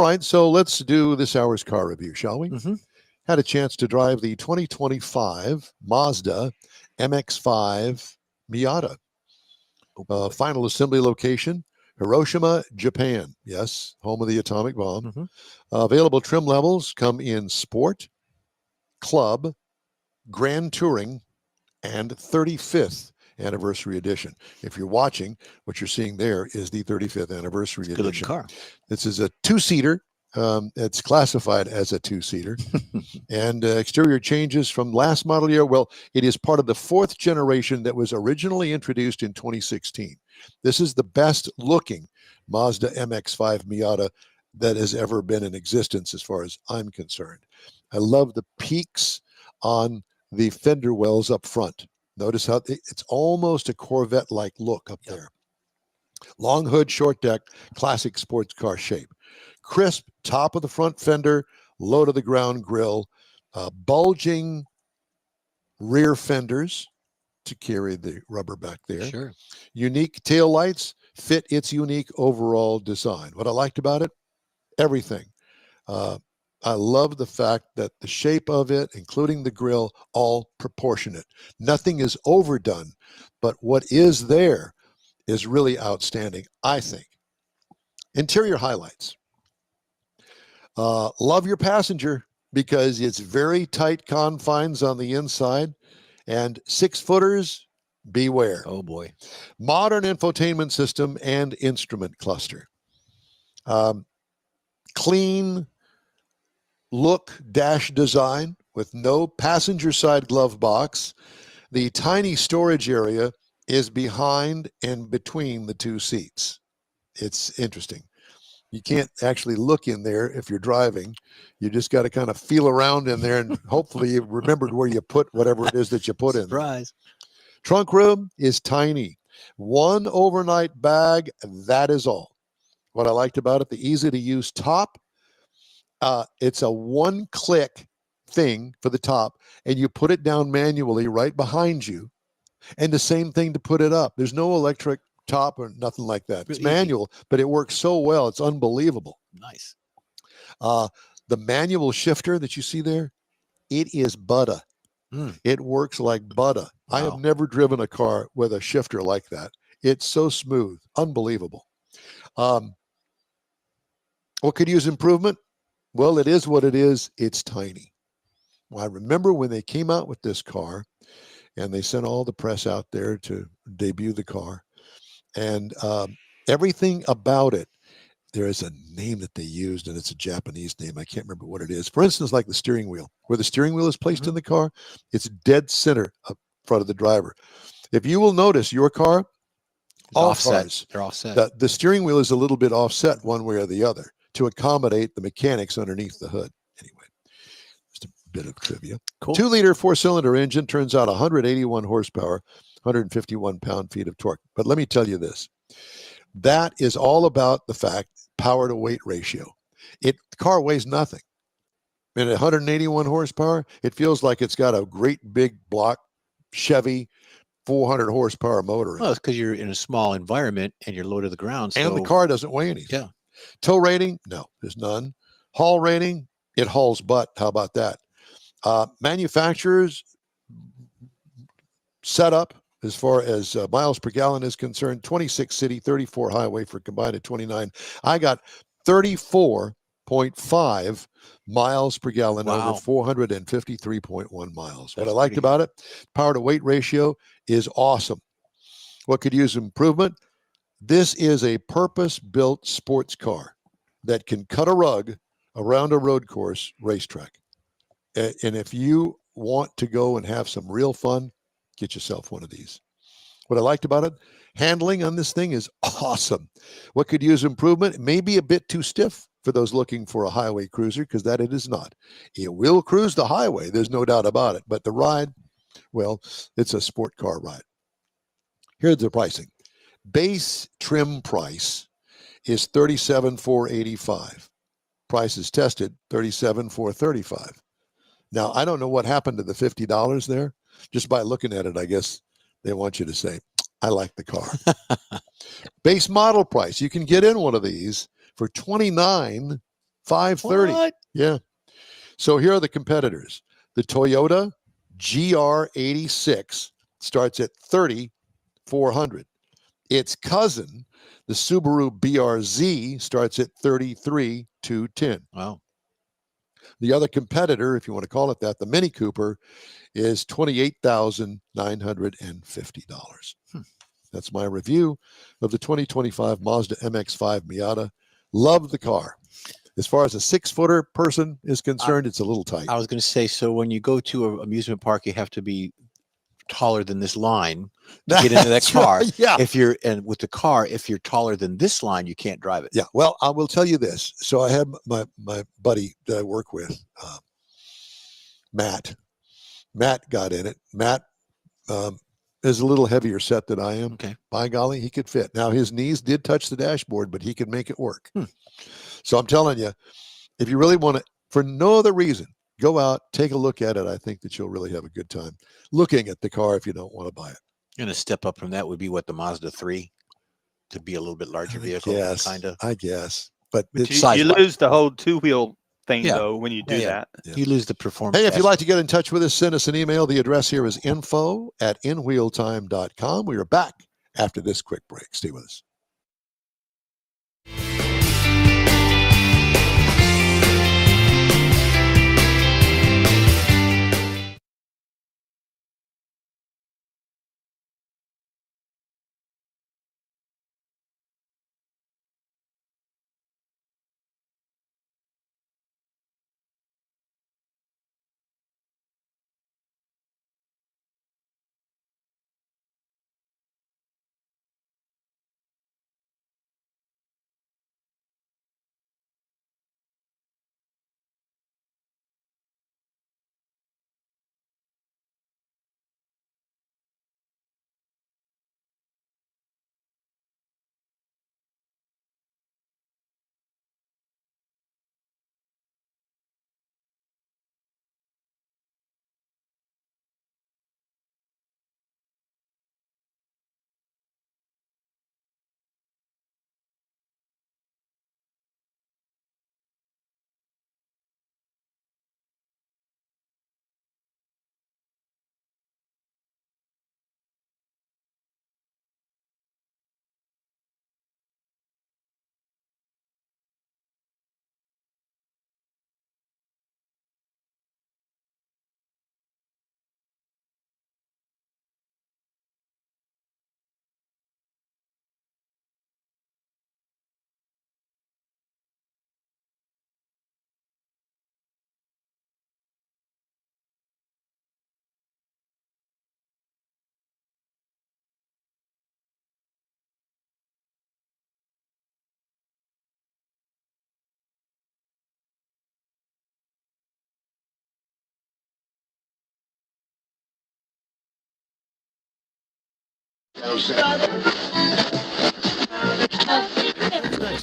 All right, so let's do this hour's car review, shall we? Mm-hmm. Had a chance to drive the 2025 Mazda MX-5 Miata. Final assembly location, Hiroshima, Japan. Yes, home of the atomic bomb. Mm-hmm. Available trim levels come in Sport, Club, Grand Touring, and 35th Anniversary Edition. If you're watching, what you're seeing there is the 35th Anniversary Good looking Edition. car. This is a two-seater. It's classified as a two-seater. And exterior changes from last model year. Well, it is part of the fourth generation that was originally introduced in 2016. This is the best looking Mazda MX-5 Miata that has ever been in existence as far as I'm concerned. I love the peaks on the fender wells up front. Notice how it's almost a Corvette-like look up there. Long hood, short deck, classic sports car shape. Crisp top of the front fender, low to the ground grille, bulging rear fenders to carry the rubber back there. Sure. Unique tail lights fit its unique overall design. What I liked about it, everything. I love the fact that the shape of it, including the grille, all proportionate. Nothing is overdone, but what is there is really outstanding, I think. Interior highlights. Love your passenger because it's very tight confines on the inside, and 6-footers, beware. Oh, boy. Modern infotainment system and instrument cluster. Clean look dash design with no passenger side glove box. The tiny storage area is behind and between the two seats. It's interesting. You can't actually look in there if you're driving. You just got to kind of feel around in there, and hopefully you remembered where you put whatever it is that you put in. Surprise. Trunk room is tiny. One overnight bag, that is all. What I liked about it, the easy-to-use top, it's a one-click thing for the top, and you put it down manually right behind you, and the same thing to put it up. There's no electric top or nothing like that. It's manual, but it works so well. It's unbelievable. Nice. The manual shifter that you see there, it is butter. It works like butter. Wow. I have never driven a car with a shifter like that. It's so smooth. Unbelievable. What could use improvement? Well, it is what it is. It's tiny. Well, I remember when they came out with this car and they sent all the press out there to debut the car. And everything about it, there is a name that they used, and it's a Japanese name. I can't remember what it is. For instance, like the steering wheel. Where the steering wheel is placed in the car, it's dead center up front of the driver. If you will notice, your car, all cars, they're offset. The steering wheel is a little bit offset one way or the other to accommodate the mechanics underneath the hood. Anyway, just a bit of trivia. Cool. 2-liter 4-cylinder engine, turns out 181 horsepower, 151 pound-feet of torque. But let me tell you this. That is all about the fact, power to weight ratio. The car weighs nothing. And at 181 horsepower, it feels like it's got a great big block Chevy 400 horsepower motor. Well, it's because you're in a small environment and you're low to the ground. And the car doesn't weigh anything. Yeah. Tow rating? No, there's none. Haul rating? It hauls butt. How about that? Manufacturers setup as far as miles per gallon is concerned, 26 city, 34 highway for combined at 29. I got 34.5 miles per gallon over 453.1 miles. What I liked about it, power to weight ratio is awesome. What could use improvement? This is a purpose-built sports car that can cut a rug around a road course racetrack. And if you want to go and have some real fun, get yourself one of these. What I liked about it, handling on this thing is awesome. What could use improvement? It may be a bit too stiff for those looking for a highway cruiser, because that it is not. It will cruise the highway, there's no doubt about it. But the ride, well, it's a sport car ride. Here's the pricing. Base trim price is $37,485. Price is tested $37,435. Now, I don't know what happened to the $50 there. Just by looking at it, I guess they want you to say, I like the car. Base model price. You can get in one of these for $29,995. 530. What? Yeah. So here are the competitors. The Toyota GR86 starts at $3,400. Its cousin, the Subaru BRZ, starts at $33,210. Wow. The other competitor, if you want to call it that, the Mini Cooper, is $28,950. That's my review of the 2025 Mazda MX-5 Miata. Love the car. As far as a 6-footer person is concerned, it's a little tight. I was going to say, so when you go to an amusement park, you have to be taller than this line to get into that car. Right, yeah. And with the car, if you're taller than this line, you can't drive it. Yeah. Well, I will tell you this. So I had my buddy that I work with, Matt. Matt got in it. Matt is a little heavier set than I am. Okay. By golly, he could fit. Now, his knees did touch the dashboard, but he could make it work. So I'm telling you, if you really want to, for no other reason, go out, take a look at it. I think that you'll really have a good time looking at the car if you don't want to buy it. And a step up from that would be what, the Mazda 3 to be a little bit larger vehicle, kind of. I guess. But you lose the whole two-wheel thing, though, when you do that. Yeah. You lose the performance. Hey, if you'd like to get in touch with us, send us an email. The address here is info@inwheeltime.com. We are back after this quick break. Stay with us.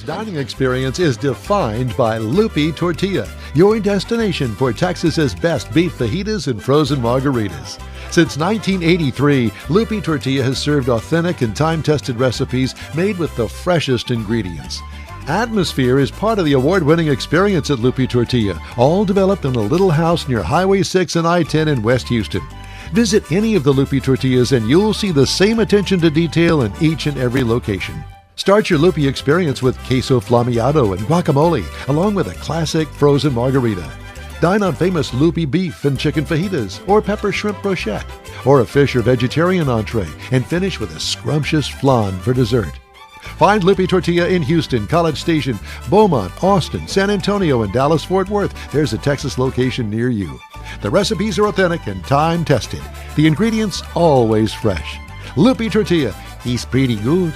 Dining experience is defined by Lupi Tortilla, your destination for Texas's best beef fajitas and frozen margaritas. Since 1983, Lupi Tortilla has served authentic and time-tested recipes made with the freshest ingredients. Atmosphere is part of the award-winning experience at Lupi Tortilla, all developed in a little house near Highway 6 and I-10 in West Houston. Visit any of the Lupi Tortillas and you'll see the same attention to detail in each and every location. Start your Lupi experience with queso flammeado and guacamole, along with a classic frozen margarita. Dine on famous Lupi beef and chicken fajitas, or pepper shrimp brochette, or a fish or vegetarian entree, and finish with a scrumptious flan for dessert. Find Lupi Tortilla in Houston, College Station, Beaumont, Austin, San Antonio, and Dallas-Fort Worth. There's a Texas location near you. The recipes are authentic and time-tested. The ingredients always fresh. Lupi Tortilla, he's pretty good.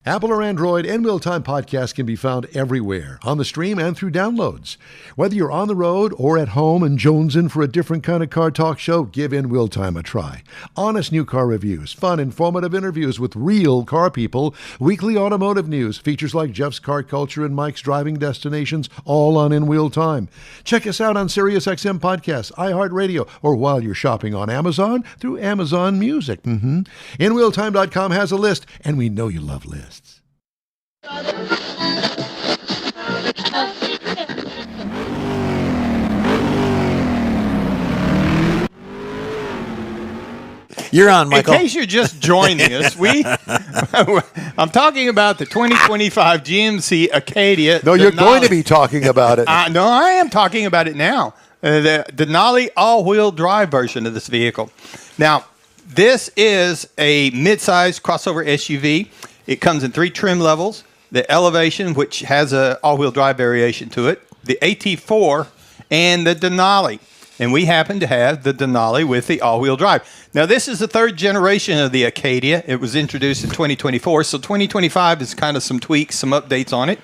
Apple or Android, In Wheel Time podcast can be found everywhere, on the stream and through downloads. Whether you're on the road or at home and jonesing for a different kind of car talk show, give In Wheel Time a try. Honest new car reviews, fun, informative interviews with real car people, weekly automotive news, features like Jeff's Car Culture and Mike's Driving Destinations, all on In Wheel Time. Check us out on SiriusXM Podcasts, iHeartRadio, or while you're shopping on Amazon through Amazon Music. InWheelTime.com has a list, and we know you love lists. You're on, Michael. In case you're just joining us, I'm talking about the 2025 GMC Acadia. No, you're going to be talking about it. No, I am talking about it now. The Denali all-wheel drive version of this vehicle. Now, this is a mid-size crossover SUV. It comes in 3 trim levels. The Elevation, which has an all-wheel drive variation to it, the AT4, and the Denali. And we happen to have the Denali with the all-wheel drive. Now, this is the 3rd generation of the Acadia. It was introduced in 2024, so 2025 is kind of some tweaks, some updates on it.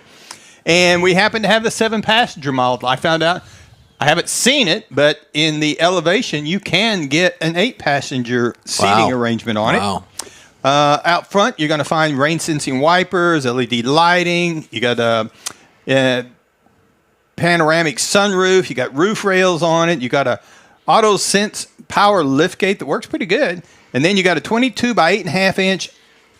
And we happen to have the 7-passenger model. I found out, I haven't seen it, but in the Elevation, you can get an 8-passenger seating arrangement on it. Out front, you're going to find rain-sensing wipers, LED lighting. You got a panoramic sunroof. You got roof rails on it. You got a auto sense power liftgate that works pretty good. And then you got a 22 by 8.5 inch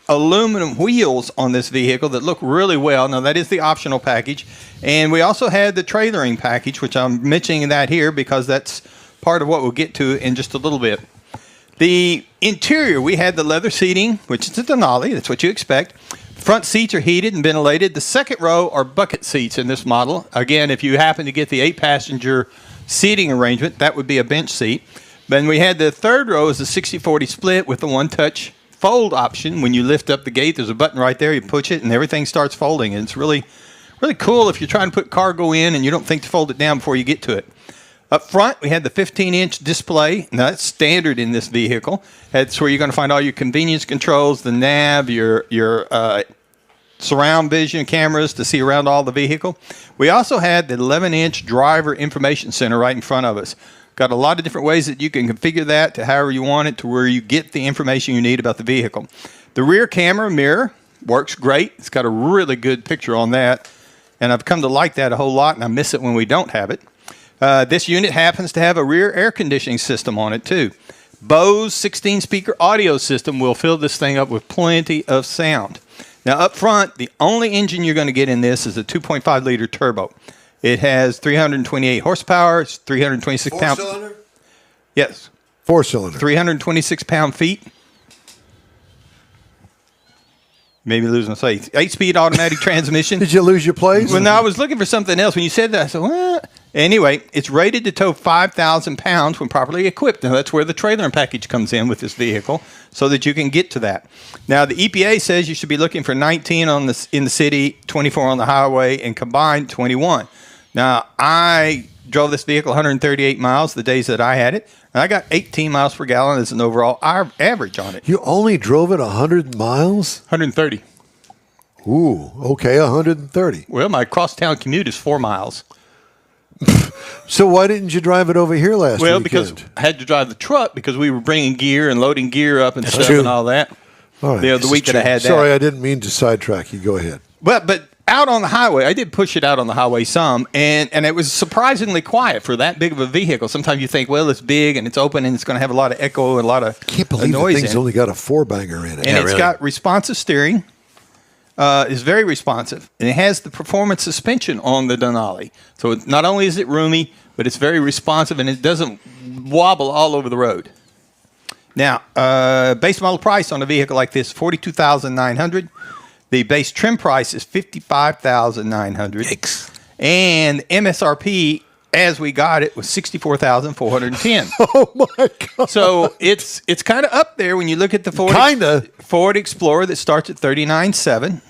aluminum wheels on this vehicle that look really well. Now, that is the optional package. And we also had the trailering package, which I'm mentioning that here because that's part of what we'll get to in just a little bit. The interior, we had the leather seating, which is a Denali. That's what you expect. Front seats are heated and ventilated. The second row are bucket seats in this model. Again, if you happen to get the 8-passenger seating arrangement, that would be a bench seat. Then we had the third row is a 60-40 split with the one-touch fold option. When you lift up the gate, there's a button right there. You push it, and everything starts folding. And it's really, really cool if you're trying to put cargo in and you don't think to fold it down before you get to it. Up front, we had the 15-inch display. Now, that's standard in this vehicle. That's where you're going to find all your convenience controls, the nav, your surround vision cameras to see around all the vehicle. We also had the 11-inch driver information center right in front of us. Got a lot of different ways that you can configure that to however you want it to where you get the information you need about the vehicle. The rear camera mirror works great. It's got a really good picture on that, and I've come to like that a whole lot, and I miss it when we don't have it. This unit happens to have a rear air conditioning system on it, too. Bose 16-speaker audio system will fill this thing up with plenty of sound. Now, up front, the only engine you're going to get in this is a 2.5-liter turbo. It has 328 horsepower. It's 326 pounds. 4-cylinder? Yes. 4-cylinder. 326 pound-feet. Maybe lose my sight. 8-speed automatic transmission. Did you lose your place? Well, no, I was looking for something else. When you said that, I said, what? Anyway, it's rated to tow 5,000 pounds when properly equipped. Now, that's where the trailering package comes in with this vehicle so that you can get to that. Now, the EPA says you should be looking for 19 in the city, 24 on the highway, and combined 21. Now, I drove this vehicle 138 miles the days that I had it, and I got 18 miles per gallon as an overall average on it. You only drove it 100 miles? 130. Ooh, okay, 130. Well, my crosstown commute is 4 miles. So why didn't you drive it over here last weekend? Well, because I had to drive the truck because we were bringing gear and loading gear up and stuff true. and all that. All right. The week that I had that. Sorry, I didn't mean to sidetrack you. Go ahead. But out on the highway, I did push it out on the highway some, and it was surprisingly quiet for that big of a vehicle. Sometimes you think, well, it's big and it's open and it's going to have a lot of echo and a lot of Can't believe the noise thing's in it. only got a 4-banger in it. And it's got responsive steering. It's very responsive. And it has the performance suspension on the Denali. So not only is it roomy, but it's very responsive and it doesn't wobble all over the road. Now, base model price on a vehicle like this, $42,900. The base trim price is $55,900. Yikes. And MSRP, as we got it, was $64,410. Oh, my God. So it's kind of up there when you look at the Ford Explorer that starts at $39,700.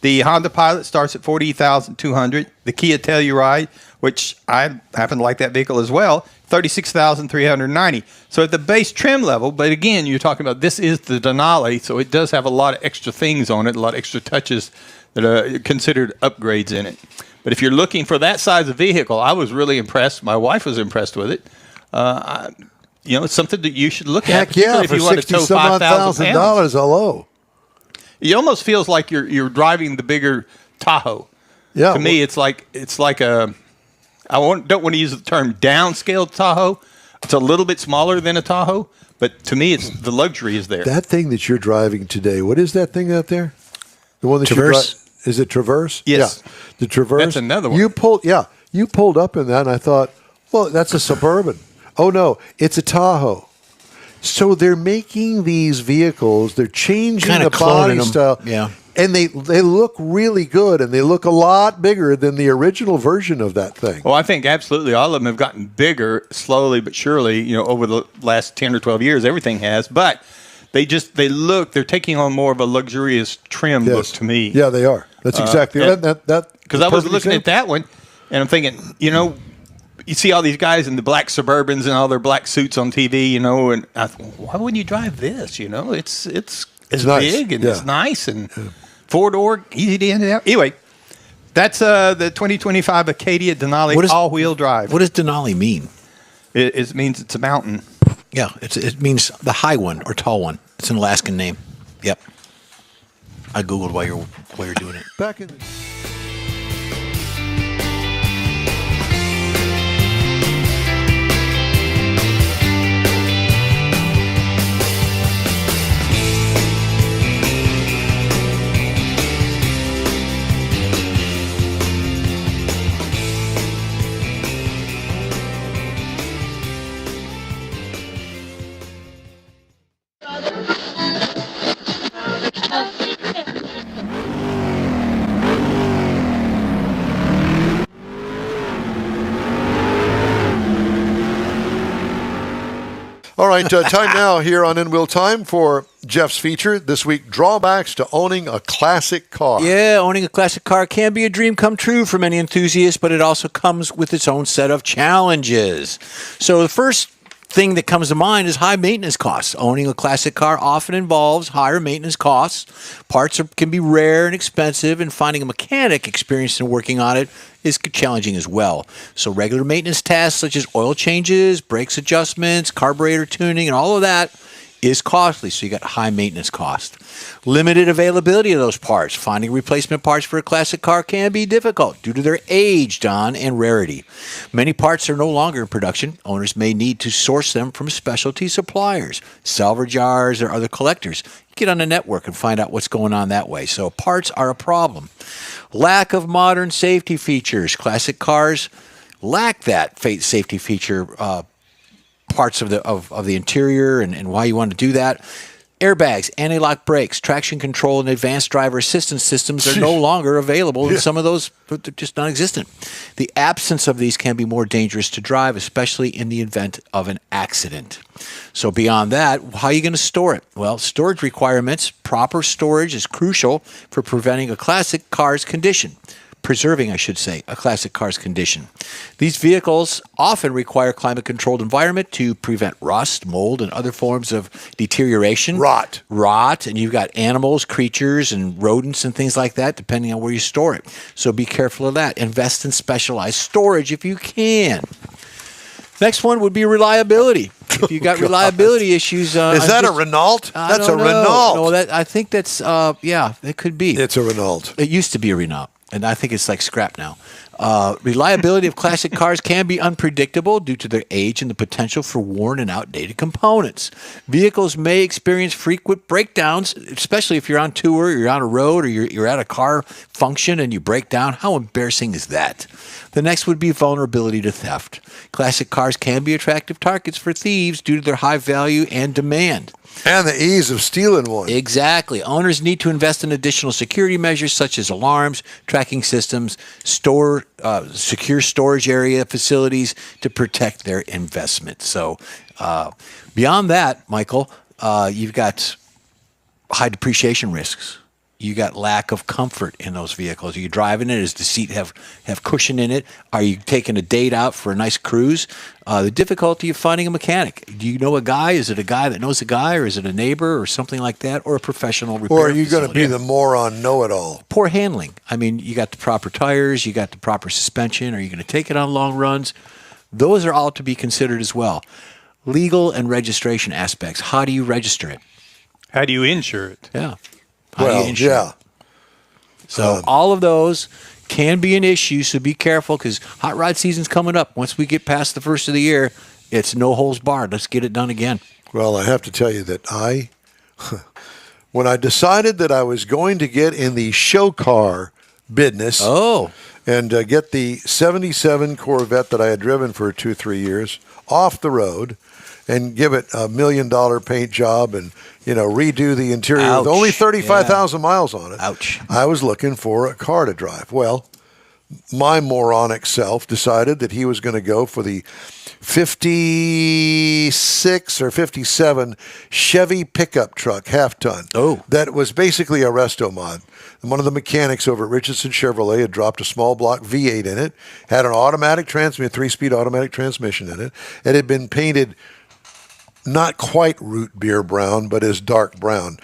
The Honda Pilot starts at $40,200. The Kia Telluride, which I happen to like that vehicle as well, $36,390. So at the base trim level, but again, you're talking about this is the Denali, so it does have a lot of extra things on it, a lot of extra touches that are considered upgrades in it. But if you're looking for that size of vehicle, I was really impressed. My wife was impressed with it. It's something that you should look at. Heck yeah, if for you want to tow 5,000 pounds. hello. It almost feels like you're driving the bigger Tahoe. Yeah. To me, it's like a. I don't want to use the term downscaled Tahoe. It's a little bit smaller than a Tahoe, but to me, it's the luxury is there. That thing that you're driving today, what is that thing out there? The one that Traverse? Is it Traverse? Yes. Yeah. The Traverse. That's another one. You pulled up in that, and I thought, well, that's a Suburban. Oh, no, it's a Tahoe. So they're making these vehicles, they're changing Kinda the body cloning 'em. style. Yeah. And they look really good, and they look a lot bigger than the original version of that thing. Well, I think absolutely all of them have gotten bigger slowly but surely, over the last 10 or 12 years. Everything has. But they're taking on more of a luxurious trim look to me. Yeah, they are. That's exactly that. Because I was looking at that one, and I'm thinking, you see all these guys in the black Suburbans and all their black suits on TV, and I thought, why wouldn't you drive this? It's nice. big and it's nice and 4-door, easy to in and out. Anyway, that's the 2025 Acadia Denali all-wheel drive. What does Denali mean? It means it's a mountain. Yeah, it means the high one or tall one. It's an Alaskan name. Yep. I googled while you're doing it. Back in the All right, time now here on In Wheel Time for Jeff's feature this week, drawbacks to owning a classic car. Yeah, owning a classic car can be a dream come true for many enthusiasts, but it also comes with its own set of challenges. So the first thing that comes to mind is high maintenance costs. Owning a classic car often involves higher maintenance costs. Parts can be rare and expensive, and finding a mechanic experienced in working on it is challenging as well. So regular maintenance tasks such as oil changes, brakes adjustments, carburetor tuning, and all of that is costly, so you got high maintenance cost. Limited availability of those parts. Finding replacement parts for a classic car can be difficult due to their age, Don, and rarity. Many parts are no longer in production. Owners may need to source them from specialty suppliers, salvage yards, or other collectors. Get on the network and find out what's going on that way. So parts are a problem. Lack of modern safety features. Classic cars lack that safety feature parts of the interior and why you want to do that. Airbags, anti-lock brakes, traction control, and advanced driver assistance systems are no longer available, and some of those are just non-existent. The absence of these can be more dangerous to drive, especially in the event of an accident. So beyond that, how are you going to store it? Well, storage requirements. Proper storage is crucial for preventing a classic car's condition. Preserving, I should say, a classic car's condition. These vehicles often require a climate-controlled environment to prevent rust, mold, and other forms of deterioration. Rot. And you've got animals, creatures, and rodents and things like that, depending on where you store it. So be careful of that. Invest in specialized storage if you can. Next one would be reliability. If you got reliability issues, is that a Renault? That's a Renault. No, I think that's it could be. It's a Renault. It used to be a Renault. And I think it's like scrap now. Reliability of classic cars can be unpredictable due to their age and the potential for worn and outdated components. Vehicles may experience frequent breakdowns, especially if you're on tour, you're on a road, or you're at a car function and you break down. How embarrassing is that? The next would be vulnerability to theft. Classic cars can be attractive targets for thieves due to their high value and demand. And the ease of stealing one. Exactly. Owners need to invest in additional security measures such as alarms, tracking systems, secure storage area facilities to protect their investment. So beyond that, Michael, you've got high depreciation risks. You got lack of comfort in those vehicles. Are you driving it? Does the seat have cushion in it? Are you taking a date out for a nice cruise? The difficulty of finding a mechanic. Do you know a guy? Is it a guy that knows a guy, or is it a neighbor or something like that, or a professional repair Or are you going to facility? be the moron know-it-all? Poor handling. I mean, you got the proper tires, you got the proper suspension. Are you going to take it on long runs? Those are all to be considered as well. Legal and registration aspects. How do you register it? How do you insure it? Yeah. How do you insure it? Yeah. So all of those can be an issue, so be careful because hot rod season's coming up. Once we get past the first of the year, it's no holds barred. Let's get it done again. Well, I have to tell you that when I decided that I was going to get in the show car business, and get the 77 Corvette that I had driven for 2-3 years off the road and give it $1 million paint job and, redo the interior Ouch. with only 35,000 miles on it. Ouch. I was looking for a car to drive. Well, my moronic self decided that he was going to go for the 56 or 57 Chevy pickup truck, half-ton. Oh. That was basically a resto mod. And one of the mechanics over at Richardson Chevrolet had dropped a small block V8 in it, had an automatic transmission, 3-speed automatic transmission in it. It had been painted not quite root beer brown, but as dark brown.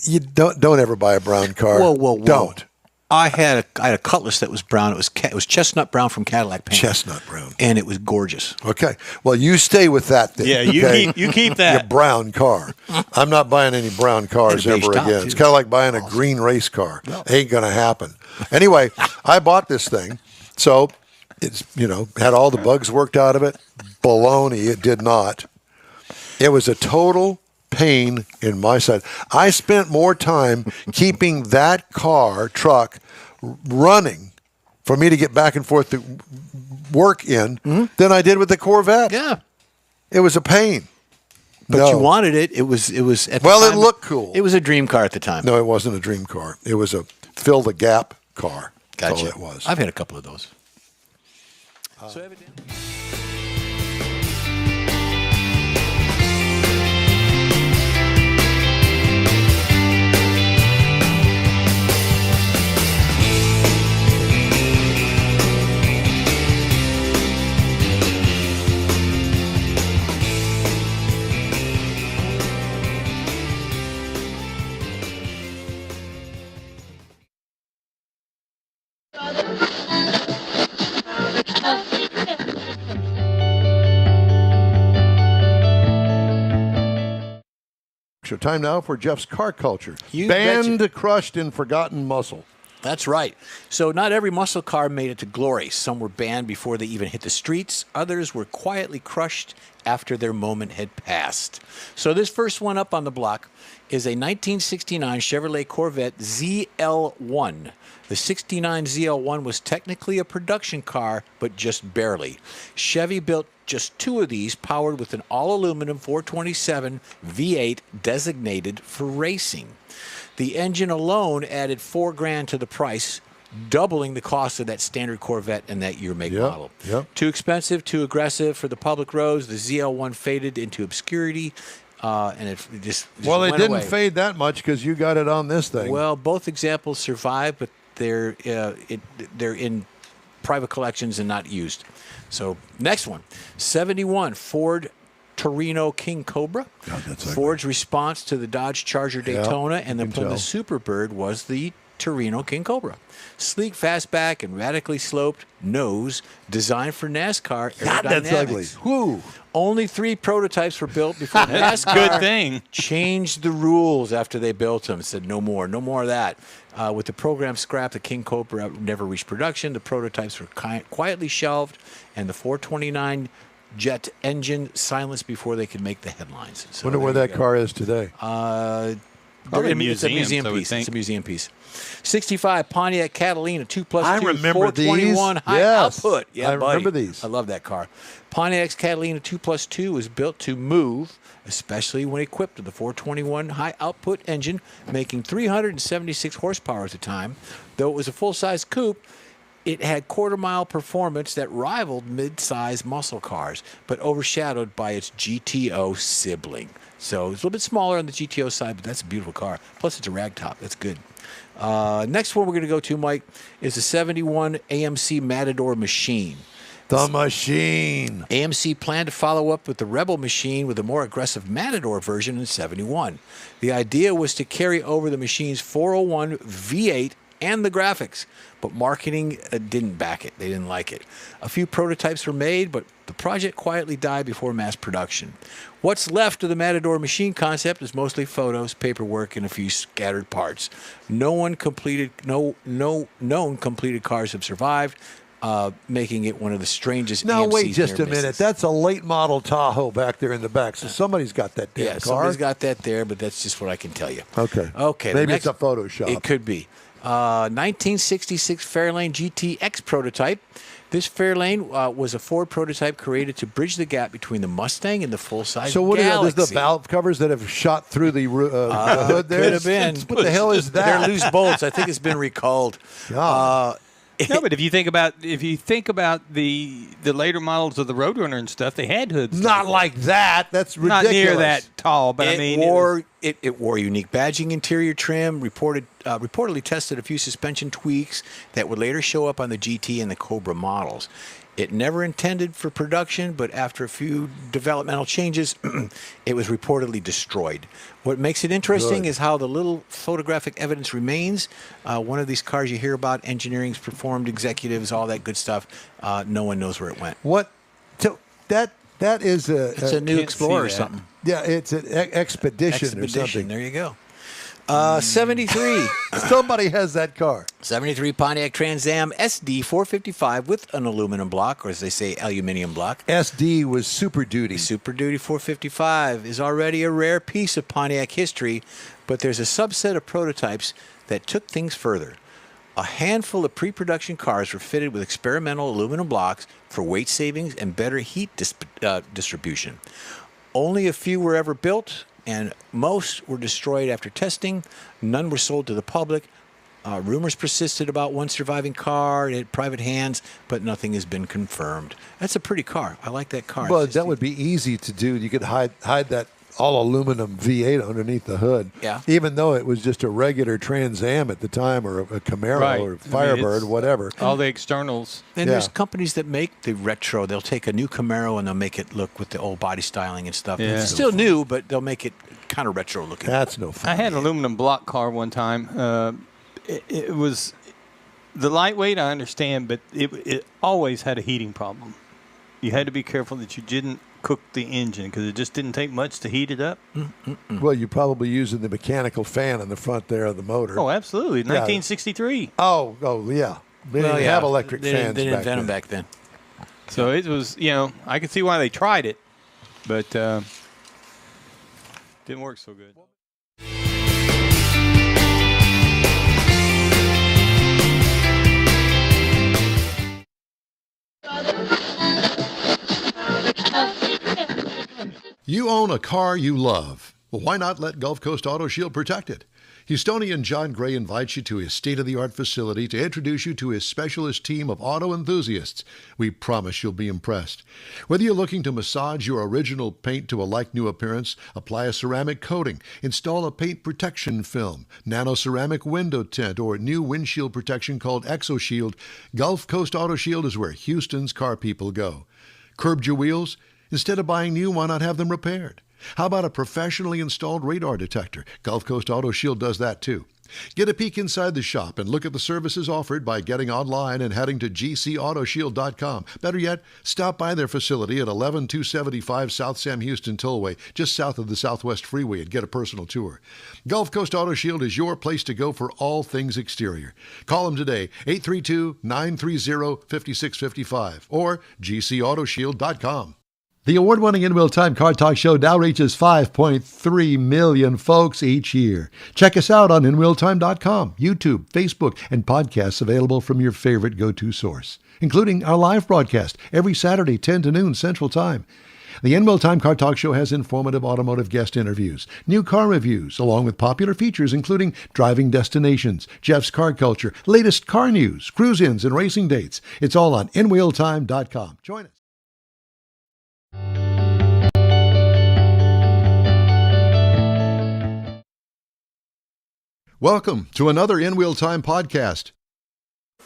You don't ever buy a brown car. Whoa. Don't. I had a Cutlass that was brown. It was chestnut brown from Cadillac paint. Chestnut brown. And it was gorgeous. Okay. Well, you stay with that then. Yeah, okay? you keep Your that. brown car. I'm not buying any brown cars And a beige ever top, again. too. It's kind of like buying a green race car. Ain't going to happen. Anyway, I bought this thing. So it's, had all the bugs worked out of it. Baloney. It did not. It was a total pain in my side. I spent more time keeping that truck running for me to get back and forth to work in than I did with the Corvette. Yeah. It was a pain. But you wanted it. It was at the Well, time, it looked cool. It was a dream car at the time. No, it wasn't a dream car. It was a fill the gap car. That's Gotcha. all it was. I've had a couple of those. So evidently. So time now for Jeff's car culture. You Banned, betcha. crushed, and forgotten muscle. That's right. So not every muscle car made it to glory. Some were banned before they even hit the streets. Others were quietly crushed after their moment had passed. So this first one up on the block is a 1969 Chevrolet Corvette ZL1. The 69 ZL1 was technically a production car, but just barely. Chevy built just 2 of these, powered with an all-aluminum 427 V8 designated for racing. The engine alone added $4,000 to the price, doubling the cost of that standard Corvette in that year make model. Yep. Too expensive, too aggressive for the public roads. The ZL1 faded into obscurity, and it just Well, it went didn't away. fade that much because you got it on this thing. Well, both examples survive, but they're in private collections and not used. So next one, 71 Ford Torino King Cobra. God, that's ugly. Ford's response to the Dodge Charger Daytona and the you can Plymouth tell. Superbird was the Torino King Cobra. Sleek fastback and radically sloped nose, designed for NASCAR God, that's ugly. aerodynamics. Whoo. Only 3 prototypes were built before NASCAR Good thing. changed the rules after they built them. Said no more of that. With the program scrapped, the King Cobra never reached production. The prototypes were quietly shelved, and the 429 jet engine silenced before they could make the headlines. So Wonder where there you that go. car is today. Probably It's a museum museums, I would piece. think. It's a museum piece. 65 Pontiac Catalina 2+2 I remember 421 these. high Yes. output. Yeah, I buddy. remember these. I love that car. Pontiac's Catalina 2+2 was built to move, especially when equipped with the 421 high output engine, making 376 horsepower at the time. Though it was a full-size coupe, it had quarter-mile performance that rivaled mid-size muscle cars, but overshadowed by its GTO sibling. So it's a little bit smaller on the GTO side, but that's a beautiful car. Plus, it's a ragtop. That's good. Next one we're going to go to, Mike, is the 71 AMC Matador Machine. The machine. AMC planned to follow up with the Rebel machine with a more aggressive Matador version in 71. The idea was to carry over the machine's 401 V8 and the graphics, but marketing didn't back it. They didn't like it. A few prototypes were made, but the project quietly died before mass production. What's left of the Matador machine concept is mostly photos, paperwork, and a few scattered parts. No known completed cars have survived, making it one of the strangest. Now, AMC's wait just near a minute. misses. That's a late model Tahoe back there in the back. So somebody's got that damn Yeah, car. somebody's got that there, but that's just what I can tell you. Okay. Okay. the Maybe next- it's a Photoshop. It could be. 1966 Fairlane GTX prototype. This Fairlane was a Ford prototype created to bridge the gap between the Mustang and the full-size So what Galaxy. are those, the valve covers that have shot through the hood there? Could have been. What the hell is They're that? loose bolts. I think it's been recalled. God. No, but if you think about the later models of the Roadrunner and stuff, they had hoods. Not like that. That's ridiculous. Not near that tall, but I It mean, wore unique badging interior trim, reportedly tested a few suspension tweaks that would later show up on the GT and the Cobra models. It never intended for production, but after a few developmental changes, it was reportedly destroyed. What makes it interesting is how the little photographic evidence remains. One of these cars you hear about, engineering's performed, executives, all that good stuff. No one knows where it went. What? So that is It's a new can't Explorer or see that. something. yeah, it's an expedition or something. There you go. 73. Somebody has that car. 73 Pontiac Trans Am SD 455 with an aluminum block, or as they say, aluminium block. SD was Super Duty. Super Duty 455 is already a rare piece of Pontiac history, but there's a subset of prototypes that took things further. A handful of pre-production cars were fitted with experimental aluminum blocks for weight savings and better heat distribution. Only a few were ever built, and most were destroyed after testing. None were sold to the public. Rumors persisted about one surviving car in private hands, but nothing has been confirmed. That's a pretty car. I like that car. Well, that would be easy to do. You could hide that all aluminum V8 underneath the hood. Yeah. Even though it was just a regular Trans Am at the time, or a Camaro Right. or I mean, Firebird, it's- whatever. all the externals. And Yeah. there's companies that make the retro. They'll take a new Camaro and they'll make it look with the old body styling and stuff. Yeah. It's still new, but they'll make it kind of retro looking. That's no fun. I had an aluminum block car one time. It was the lightweight, I understand, but it always had a heating problem. You had to be careful that you didn't cook the engine because it just didn't take much to heat it up. Well, you're probably using the mechanical fan in the front there of the motor. Oh, absolutely. 1963. Oh, yeah. They didn't have electric they fans They didn't back invent then. them back then. So it was, I could see why they tried it, but didn't work so good. You own a car you love. Well, why not let Gulf Coast Auto Shield protect it? Houstonian John Gray invites you to his state-of-the-art facility to introduce you to his specialist team of auto enthusiasts. We promise you'll be impressed. Whether you're looking to massage your original paint to a like-new appearance, apply a ceramic coating, install a paint protection film, nano-ceramic window tint, or new windshield protection called ExoShield, Gulf Coast Auto Shield is where Houston's car people go. Curbed your wheels? Instead of buying new, why not have them repaired? How about a professionally installed radar detector? Gulf Coast Auto Shield does that too. Get a peek inside the shop and look at the services offered by getting online and heading to gcautoshield.com. Better yet, stop by their facility at 11275 South Sam Houston Tollway, just south of the Southwest Freeway, and get a personal tour. Gulf Coast Auto Shield is your place to go for all things exterior. Call them today, 832-930-5655 or gcautoshield.com. The award-winning In Real Time Car Talk Show now reaches 5.3 million folks each year. Check us out on InRealTime.com, YouTube, Facebook, and podcasts available from your favorite go-to source, including our live broadcast every Saturday, 10 to noon Central Time. The In Real Time Car Talk Show has informative automotive guest interviews, new car reviews, along with popular features including driving destinations, Jeff's car culture, latest car news, cruise-ins, and racing dates. It's all on InRealTime.com. Join us. Welcome to another In Wheel Time podcast.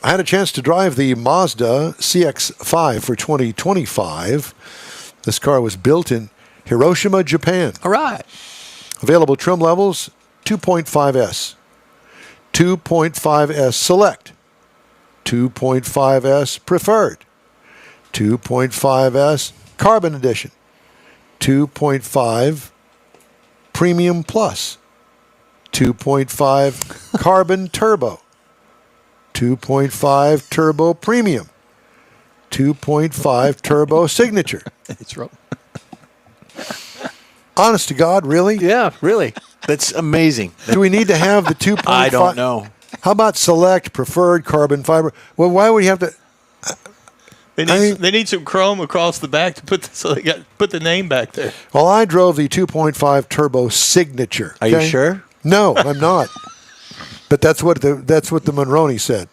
I had a chance to drive the Mazda CX-5 for 2025. This car was built in Hiroshima, Japan. All right. Available trim levels, 2.5S, 2.5S Select, 2.5S Preferred, 2.5S Carbon Edition, 2.5 Premium Plus, 2.5 Carbon Turbo, 2.5 Turbo Premium, 2.5 Turbo Signature. It's wrong. Honest to God, really? Yeah, really. That's amazing. Do we need to have the 2.5? I don't know. How about select, preferred, carbon fiber? Well, why would you have to? They need some chrome across the back to so they put the name back there. Well, I drove the 2.5 turbo Signature. Are you sure? No, I'm not. But that's what the Monroney said.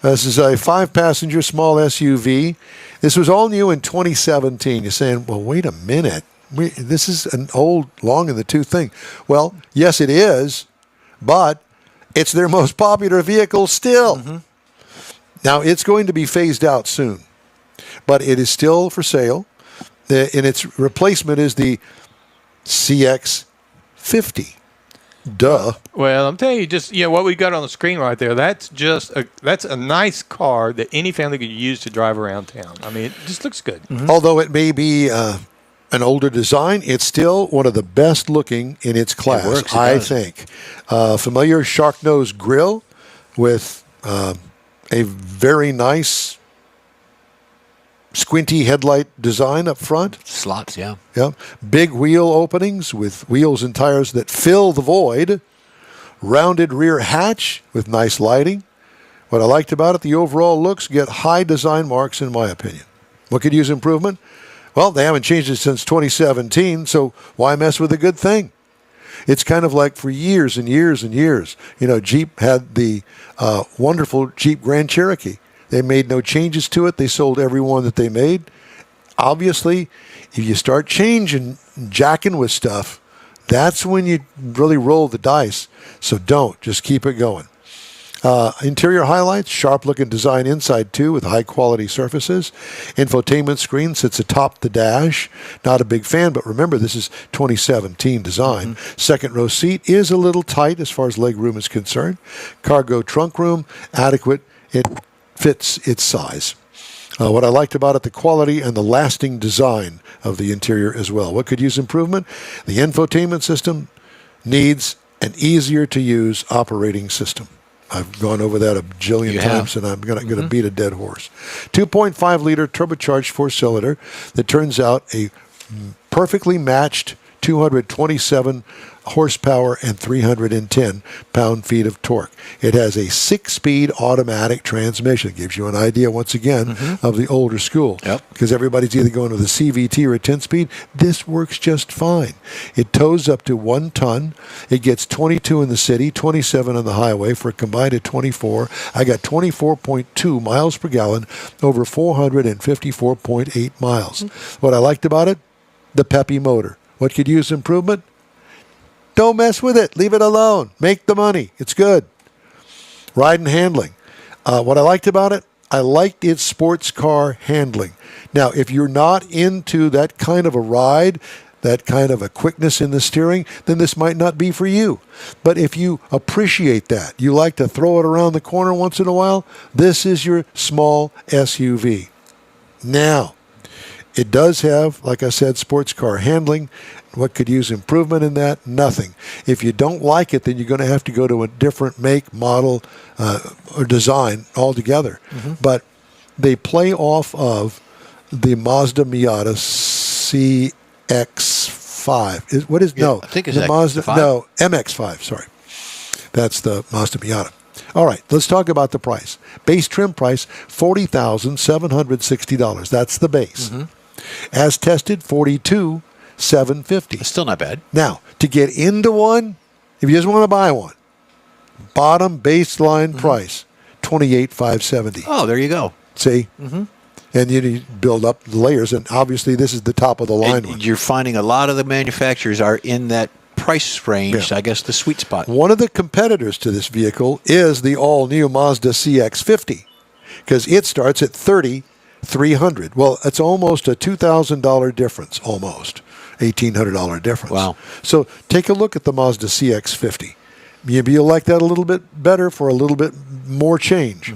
This is a 5-passenger small SUV. This was all new in 2017. You're saying, well, wait a minute. This is an old, long in the tooth thing. Well, yes, it is, but it's their most popular vehicle still. Mm-hmm. Now, it's going to be phased out soon, but it is still for sale. And its replacement is the CX-50. Duh. Well, I'm telling you, what we got on the screen right there, that's a nice car that any family could use to drive around town. I mean, it just looks good. Mm-hmm. Although it may be an older design, it's still one of the best looking in its class, I think. Familiar shark nose grille with a very nice squinty headlight design up front. Slots, yeah. Yeah. Big wheel openings with wheels and tires that fill the void. Rounded rear hatch with nice lighting. What I liked about it, the overall looks get high design marks in my opinion. What could use improvement? Well, they haven't changed it since 2017, so why mess with a good thing? It's kind of like for years and years and years. Jeep had the wonderful Jeep Grand Cherokee. They made no changes to it. They sold every one that they made. Obviously, if you start changing, jacking with stuff, that's when you really roll the dice. So don't. Just keep it going. Interior highlights, sharp-looking design inside, too, with high-quality surfaces. Infotainment screen sits atop the dash. Not a big fan, but remember, this is 2017 design. Mm-hmm. Second-row seat is a little tight as far as leg room is concerned. Cargo trunk room, adequate. It fits its size. What I liked about it, the quality and the lasting design of the interior as well. What could use improvement? The infotainment system needs an easier-to-use operating system. I've gone over that a bajillion times, and I'm going to beat a dead horse. 2.5-liter turbocharged 4-cylinder that turns out a perfectly matched 227 horsepower and 310 pound-feet of torque. It has a 6-speed automatic transmission. It gives you an idea, once again, of the older school. Yep. Because everybody's either going with a CVT or a 10-speed. This works just fine. It tows up to 1 ton. It gets 22 in the city, 27 on the highway for a combined of 24. I got 24.2 miles per gallon over 454.8 miles. What I liked about it, the peppy motor. What could use improvement? Don't mess with it. Leave it alone. Make the money. It's good. Ride and handling. What I liked about it, I liked its sports car handling. Now, if you're not into that kind of a ride, that kind of a quickness in the steering, then this might not be for you. But if you appreciate that, you like to throw it around the corner once in a while, this is your small SUV. Now, it does have, like I said, sports car handling. What could use improvement in that? Nothing. If you don't like it, then you're going to have to go to a different make, model, or design altogether. Mm-hmm. But they play off of the Mazda Miata CX-5. What is no? I think it's the Mazda. No, MX-5. Sorry, that's the Mazda Miata. All right, let's talk about the price. Base trim price $40,760. That's the base. Mm-hmm. As tested, $42,750. Still not bad. Now, to get into one, if you just want to buy one, bottom baseline price $28,570. Oh, there you go. See, and you build up the layers, and obviously this is the top of the line one. You're finding a lot of the manufacturers are in that price range. Yeah. I guess the sweet spot. One of the competitors to this vehicle is the all-new Mazda CX-50, because it starts at $30,300. Well, it's almost a $2,000 difference, almost $1,800 difference. Wow! So take a look at the Mazda CX-50. Maybe you'll like that a little bit better for a little bit more change.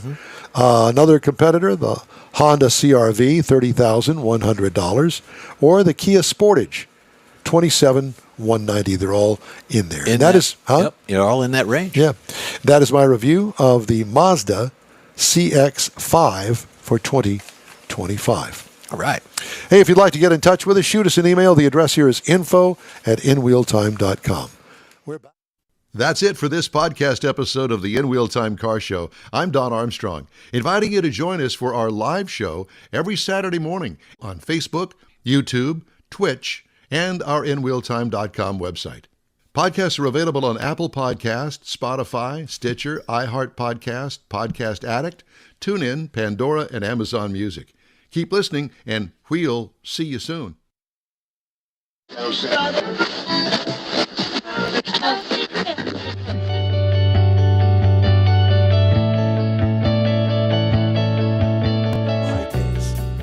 Another competitor, the Honda CR-V, $30,100, or the Kia Sportage, $27,190. They're all in there. Yep, you're all in that range. Yeah. That is my review of the Mazda CX-5 for 2025. All right. Hey, if you'd like to get in touch with us, shoot us an email. The address here is info@inwheeltime.com. We're back. That's it for this podcast episode of the In Wheel Time Car Show. I'm Don Armstrong, inviting you to join us for our live show every Saturday morning on Facebook, YouTube, Twitch, and our InWheelTime.com website. Podcasts are available on Apple Podcasts, Spotify, Stitcher, iHeart Podcast, Podcast Addict, TuneIn, Pandora, and Amazon Music. Keep listening, and we'll see you soon.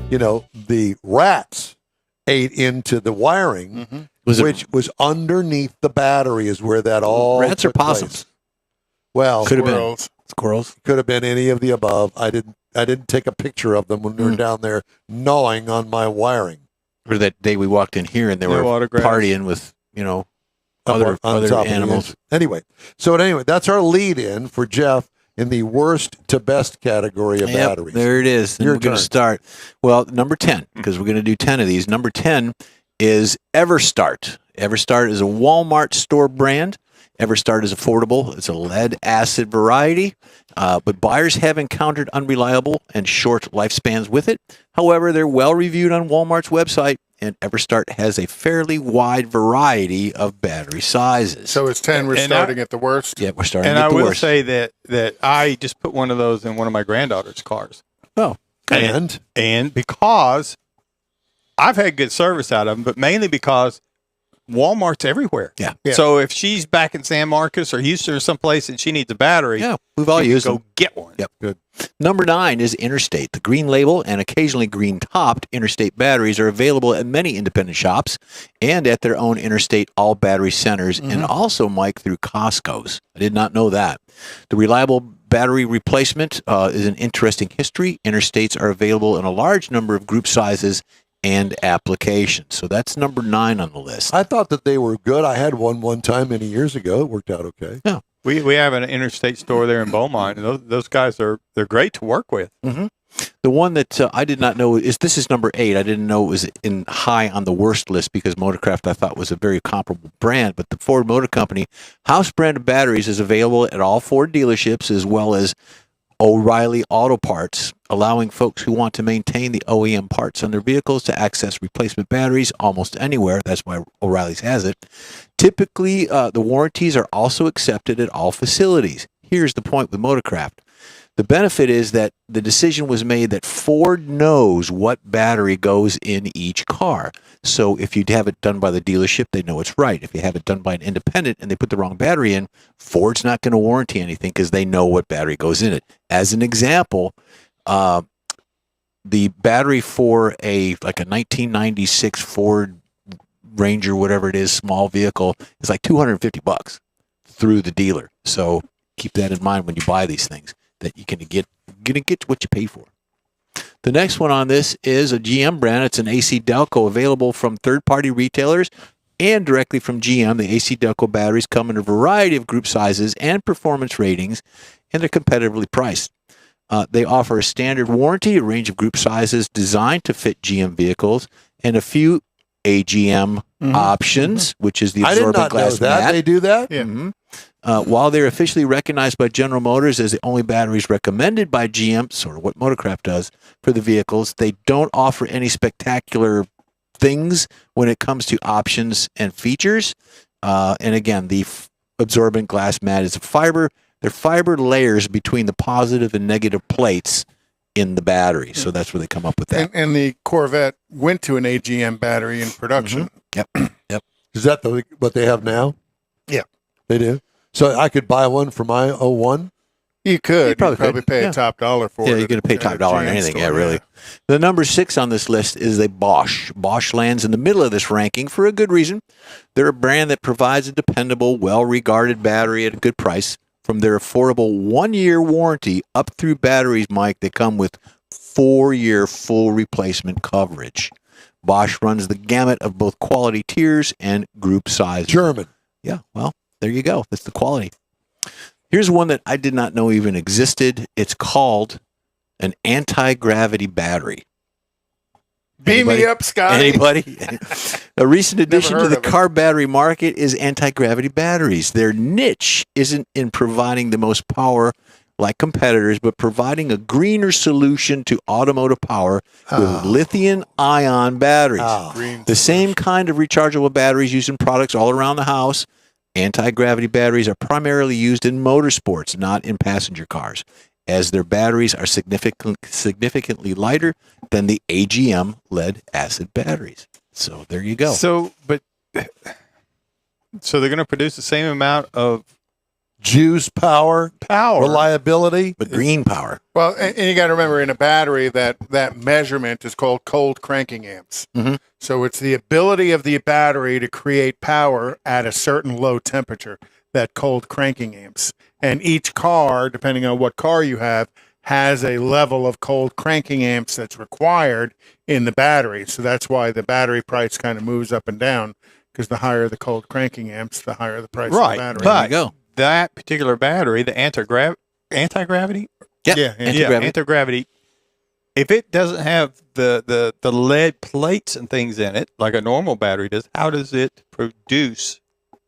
You know, the rats ate into the wiring, which was underneath the battery, is where that all rats or took place. possums? Well, Could have been squirrels. could have been any of the above. I didn't take a picture of them when we were down there gnawing on my wiring. Or that day we walked in here and they were autographs. partying with, other on top of the animals. engine. Anyway, that's our lead in for Jeff in the worst to best category of batteries. There it is. And Your we're going to turn. start. Well, number 10, because we're going to do 10 of these. Number 10 is Everstart. Everstart is a Walmart store brand. Everstart is affordable. It's a lead acid variety, but buyers have encountered unreliable and short lifespans with it. However, they're well reviewed on Walmart's website, and Everstart has a fairly wide variety of battery sizes. So it's 10. We're starting at the worst. Yeah, we're starting And at I the will worst. say that I just put one of those in one of my granddaughter's cars. Oh, And because I've had good service out of them, but mainly because Walmart's everywhere. Yeah. So if she's back in San Marcos or Houston or someplace and she needs a battery, yeah, we've all you used can them. go get one. Yep. Good. Number 9 is Interstate. The green label and occasionally green topped Interstate batteries are available at many independent shops and at their own Interstate all battery centers, and also, Mike, through Costco's. I did not know that. The reliable battery replacement is an interesting history. Interstates are available in a large number of group sizes and applications. So that's number 9 on the list. I thought that they were good. I had one time many years ago. It worked out okay. Yeah. We have an Interstate store there in Beaumont, and those guys they're great to work with. The one that I did not know this is number 8. I didn't know it was in high on the worst list because Motorcraft I thought was a very comparable brand, but the Ford Motor Company house brand of batteries is available at all Ford dealerships as well as O'Reilly Auto Parts, allowing folks who want to maintain the OEM parts on their vehicles to access replacement batteries almost anywhere. That's why O'Reilly's has it. Typically, the warranties are also accepted at all facilities. Here's the point with Motorcraft. The benefit is that the decision was made that Ford knows what battery goes in each car. So if you have it done by the dealership, they know it's right. If you have it done by an independent and they put the wrong battery in, Ford's not going to warranty anything because they know what battery goes in it. As an example, the battery for a 1996 Ford Ranger, whatever it is, small vehicle, is like $250 through the dealer. So keep that in mind when you buy these things, that you can get what you pay for. The next one on this is a GM brand. It's an AC Delco available from third-party retailers and directly from GM. The AC Delco batteries come in a variety of group sizes and performance ratings, and they're competitively priced. They offer a standard warranty, a range of group sizes designed to fit GM vehicles, and a few AGM options, which is the I did absorbent not know glass that. mat. They do that? Yeah. While they're officially recognized by General Motors as the only batteries recommended by GM, sort of what Motorcraft does for the vehicles, they don't offer any spectacular things when it comes to options and features. And again, the absorbent glass mat is a fiber. They're fiber layers between the positive and negative plates in the battery. So that's where they come up with that. And the Corvette went to an AGM battery in production. Yep. Is that what they have now? Yeah. They do? So I could buy one for my 01? You could. You'd probably probably could. pay Yeah. a top dollar for it. Yeah, you're going to pay top dollar on anything. Yeah, really. The number 6 on this list is a Bosch. Bosch lands in the middle of this ranking for a good reason. They're a brand that provides a dependable, well-regarded battery at a good price. From their affordable 1-year warranty up through batteries, Mike, they come with 4-year full replacement coverage. Bosch runs the gamut of both quality tiers and group sizes. German. Yeah, well, there you go. That's the quality. Here's one that I did not know even existed. It's called an anti-gravity battery. Beam Anybody? me up, Scott. Anybody? A recent addition to heard the of it. car battery market is anti-gravity batteries. Their niche isn't in providing the most power like competitors, but providing a greener solution to automotive power with lithium-ion batteries. Green The same kind of rechargeable batteries used in products all around the house. Anti-gravity batteries are primarily used in motorsports, not in passenger cars, as their batteries are significantly lighter than the AGM lead-acid batteries. So there you go. So they're going to produce the same amount of Juice power, reliability. But green power. Well, and you got to remember, in a battery, that measurement is called cold cranking amps. Mhm. So it's the ability of the battery to create power at a certain low temperature, that cold cranking amps. And each car, depending on what car you have, has a level of cold cranking amps that's required in the battery. So that's why the battery price kind of moves up and down, because the higher the cold cranking amps, the higher the price of the battery. There you go. that particular battery, the anti-gravity, Yeah, anti-gravity. If it doesn't have the lead plates and things in it like a normal battery does, how does it produce?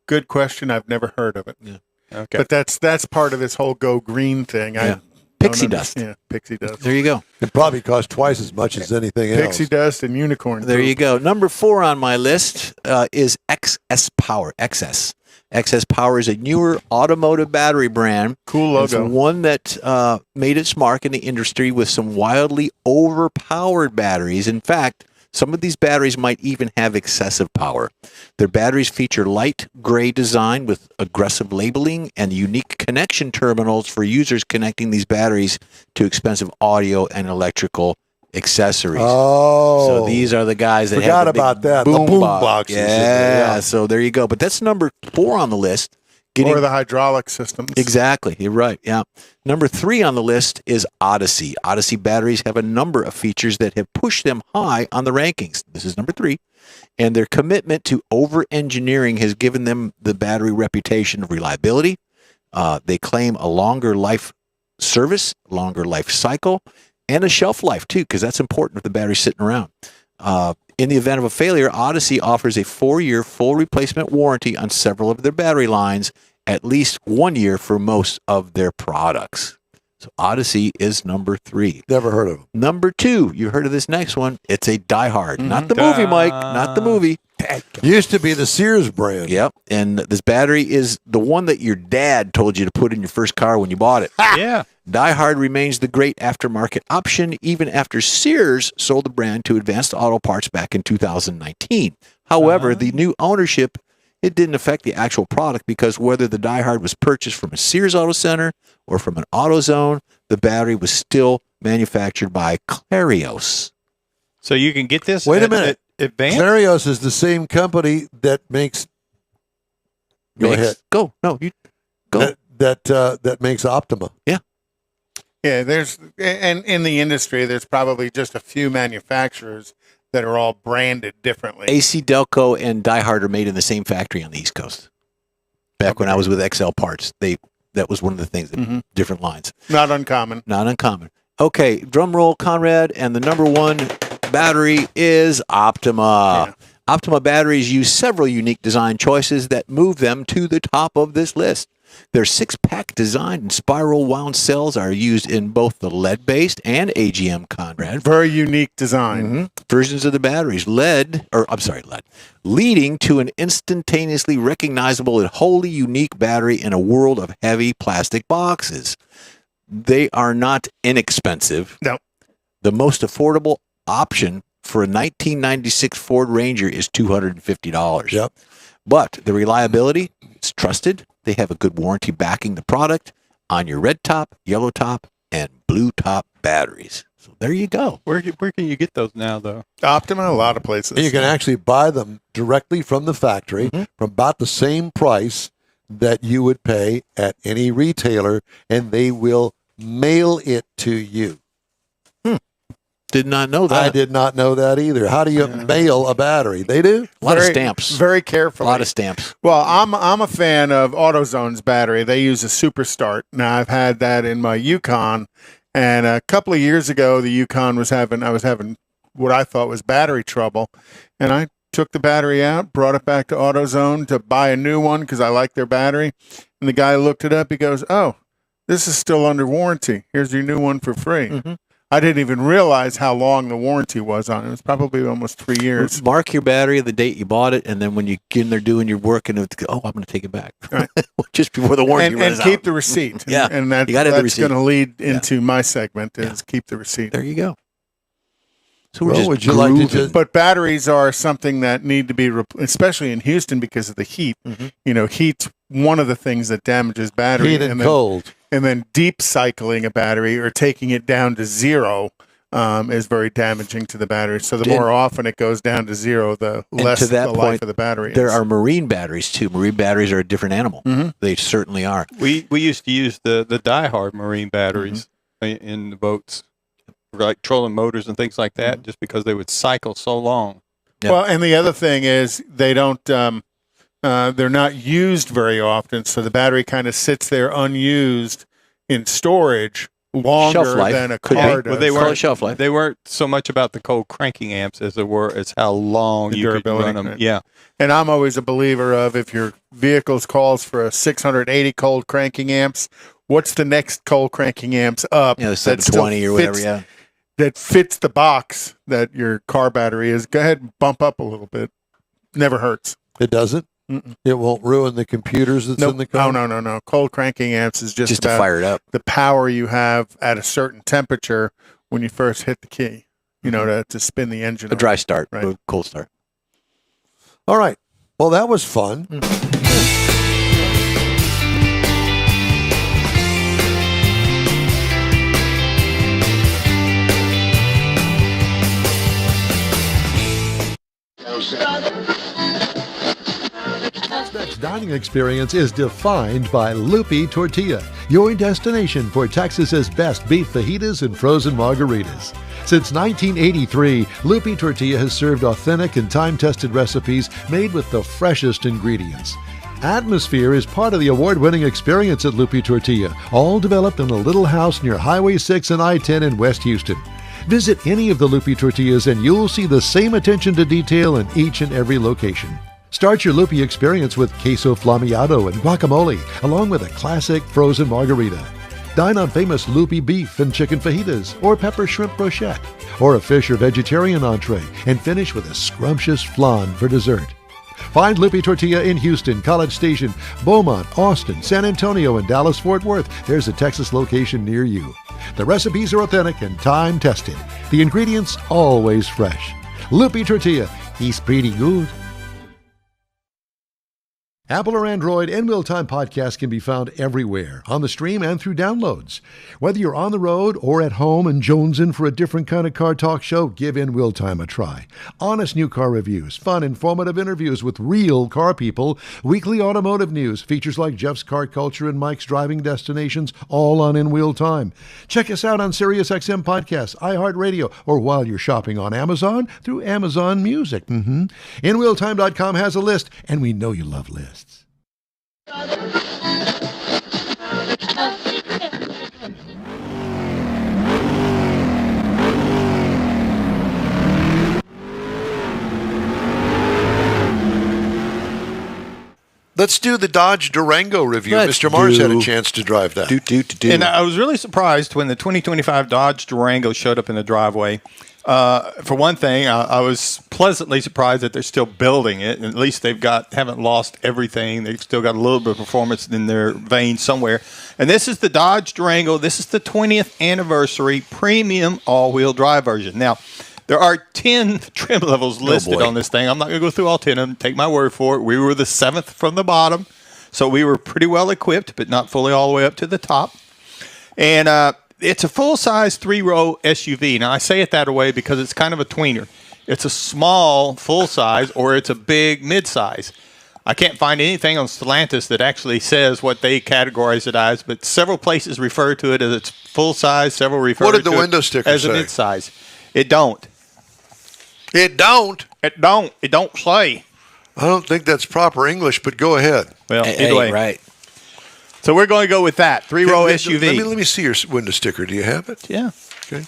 Good question. I've never heard of it. Yeah. Okay, But that's part of this whole go green thing. Yeah. I Pixie don't dust. Yeah, pixie dust. There you go. It probably costs twice as much as anything else. Pixie dust and unicorn. There poop. you go. Number 4 on my list is XS Power. XS. XS Power is a newer automotive battery brand. Cool It's logo. one that made its mark in the industry with some wildly overpowered batteries. In fact, some of these batteries might even have excessive power. Their batteries feature light gray design with aggressive labeling and unique connection terminals for users connecting these batteries to expensive audio and electrical accessories. Oh, So these are the guys that forgot have the big about that. The boom boom box. boxes in Yeah, there, yeah. so there you go. But that's number 4 on the list. Or the hydraulic systems. Exactly. You're right. Yeah. Number 3 on the list is Odyssey. Odyssey batteries have a number of features that have pushed them high on the rankings. This is number 3. And their commitment to over-engineering has given them the battery reputation of reliability. They claim a longer life service, longer life cycle, and a shelf life, too, because that's important if the battery's sitting around. In the event of a failure, Odyssey offers a 4-year full replacement warranty on several of their battery lines, at least 1 year for most of their products. So Odyssey is number 3. never heard of them. Number 2, you heard of this next one. It's a Die Hard. Not the movie, Mike. Not the movie. Used to be the Sears brand. Yep. And this battery is the one that your dad told you to put in your first car when you bought it. yeah. Die Hard remains the great aftermarket option even after Sears sold the brand to Advanced Auto Parts back in 2019. However, the new ownership, it didn't affect the actual product because whether the Die Hard was purchased from a Sears Auto Center or from an AutoZone, the battery was still manufactured by Clarios. So you can get this. Wait a at minute. Advanced. Clarios is the same company that makes. Go ahead. Go. No, you go. That makes Optima. Yeah, and in the industry, there's probably just a few manufacturers that are all branded differently. AC Delco and Die Hard are made in the same factory on the East Coast. Back when I was with XL Parts, that was one of the things, different lines. Not uncommon. Not uncommon. Okay, drum roll, Conrad, and the number 1 battery is Optima. Yeah. Optima batteries use several unique design choices that move them to the top of this list. Their 6-pack design and spiral wound cells are used in both the lead-based and AGM, Conrad. Very unique design. Versions of the batteries, lead, leading to an instantaneously recognizable and wholly unique battery in a world of heavy plastic boxes. They are not inexpensive. No. The most affordable option for a 1996 Ford Ranger is $250. Yep. But the reliability is trusted. They have a good warranty backing the product on your red top, yellow top, and blue top batteries. So there you go. Where can you get those now, though? Optima, a lot of places. You can actually buy them directly from the factory for about the same price that you would pay at any retailer, and they will mail it to you. Did not know that. I did not know that either. How do you mail a battery? They do? A lot of stamps. Very A carefully. lot of stamps. Well, I'm a fan of AutoZone's battery. They use a Super Start. Now I've had that in my Yukon, and a couple of years ago, the Yukon I was having what I thought was battery trouble. And I took the battery out, brought it back to AutoZone to buy a new one because I like their battery. And the guy looked it up. He goes, "Oh, this is still under warranty. Here's your new one for free." Mhm. I didn't even realize how long the warranty was on it. It was probably almost 3 years. Mark your battery the date you bought it, and then when you get in there doing your work, and I'm going to take it back Right. just before the warranty And runs keep out. the receipt. Yeah, And that, you gotta have the that's receipt. going to lead into my segment is keep the receipt. There you go. So we're Well, just would you like to grooving. just But batteries are something that need to be, especially in Houston because of the heat. Mhm. Heat's one of the things that damages battery. heat and then, cold? And then deep cycling a battery or taking it down to zero is very damaging to the battery. So the more often it goes down to zero, the less to that the life point, of the battery is. There are marine batteries too. Marine batteries are a different animal. Mhm. They certainly are. We used to use the die-hard marine batteries in the boats, like trolling motors and things like that, just because they would cycle so long. Yeah. Well, and the other thing is they don't. They're not used very often, so the battery kind of sits there unused in storage longer Shelf life than a could be. car Well, does. they Call weren't it shelf life. They weren't so much about the cold cranking amps as they were as how long The you could durability, run them. right. Yeah. And I'm always a believer of if your vehicle calls for a 680 cold cranking amps, what's the next cold cranking amps up? You know, that still 720 or whatever. fits- Yeah. That fits the box that your car battery is. Go ahead and bump up a little bit. Never hurts. It doesn't. Mm-mm. It won't ruin the computers that's in the car. No. Cold cranking amps is just To about fire it up. the power you have at a certain temperature when you first hit the key, to spin the engine. A dry start, Right. a cold start. All right. Well, that was fun. Next dining experience is defined by Loopy Tortilla, your destination for Texas's best beef fajitas and frozen margaritas. Since 1983, Loopy Tortilla has served authentic and time-tested recipes made with the freshest ingredients. Atmosphere is part of the award-winning experience at Loopy Tortilla, all developed in a little house near Highway 6 and I-10 in West Houston. Visit any of the Loopy Tortillas and you'll see the same attention to detail in each and every location. Start your Loopy experience with queso flammeado and guacamole, along with a classic frozen margarita. Dine on famous Loopy beef and chicken fajitas, or pepper shrimp brochette, or a fish or vegetarian entree, and finish with a scrumptious flan for dessert. Find Loopy Tortilla in Houston, College Station, Beaumont, Austin, San Antonio, and Dallas-Fort Worth. There's a Texas location near you. The recipes are authentic and time-tested. The ingredients always fresh. Loopy Tortilla, he's pretty good. Apple or Android, In Wheel Time podcast can be found everywhere, on the stream and through downloads. Whether you're on the road or at home and jonesing for a different kind of car talk show, give In Wheel Time a try. Honest new car reviews, fun, informative interviews with real car people, weekly automotive news, features like Jeff's Car Culture and Mike's Driving Destinations, all on In Wheel Time. Check us out on SiriusXM Podcasts, iHeartRadio, or while you're shopping on Amazon through Amazon Music. InWheelTime.com has a list, and we know you love lists. Let's do the Dodge Durango review. Let's Mr. Mars had a do- chance to drive that. And I was really surprised when the 2025 Dodge Durango showed up in the driveway. For one thing, I was pleasantly surprised that they're still building it, and at least haven't lost everything. They've still got a little bit of performance in their veins somewhere. And this is the Dodge Durango. This is the 20th anniversary premium all-wheel drive version. Now, there are 10 trim levels listed boy. on this thing. I'm not going to go through all 10 of them. Take my word for it. We were the 7th from the bottom, so we were pretty well equipped, but not fully all the way up to the top. And it's a full-size 3-row SUV. Now, I say it that way because it's kind of a tweener. It's a small full-size or it's a big mid-size. I can't find anything on Stellantis that actually says what they categorize it as, but several places refer to it as its full-size, several refer What did the to window it sticker as a say? mid-size. It don't. It don't. It don't say. I don't think that's proper English, but go ahead. Well, Hey, either way. right. So we're going to go with that 3-row SUV. Let me see your window sticker. Do you have it? Yeah. Okay.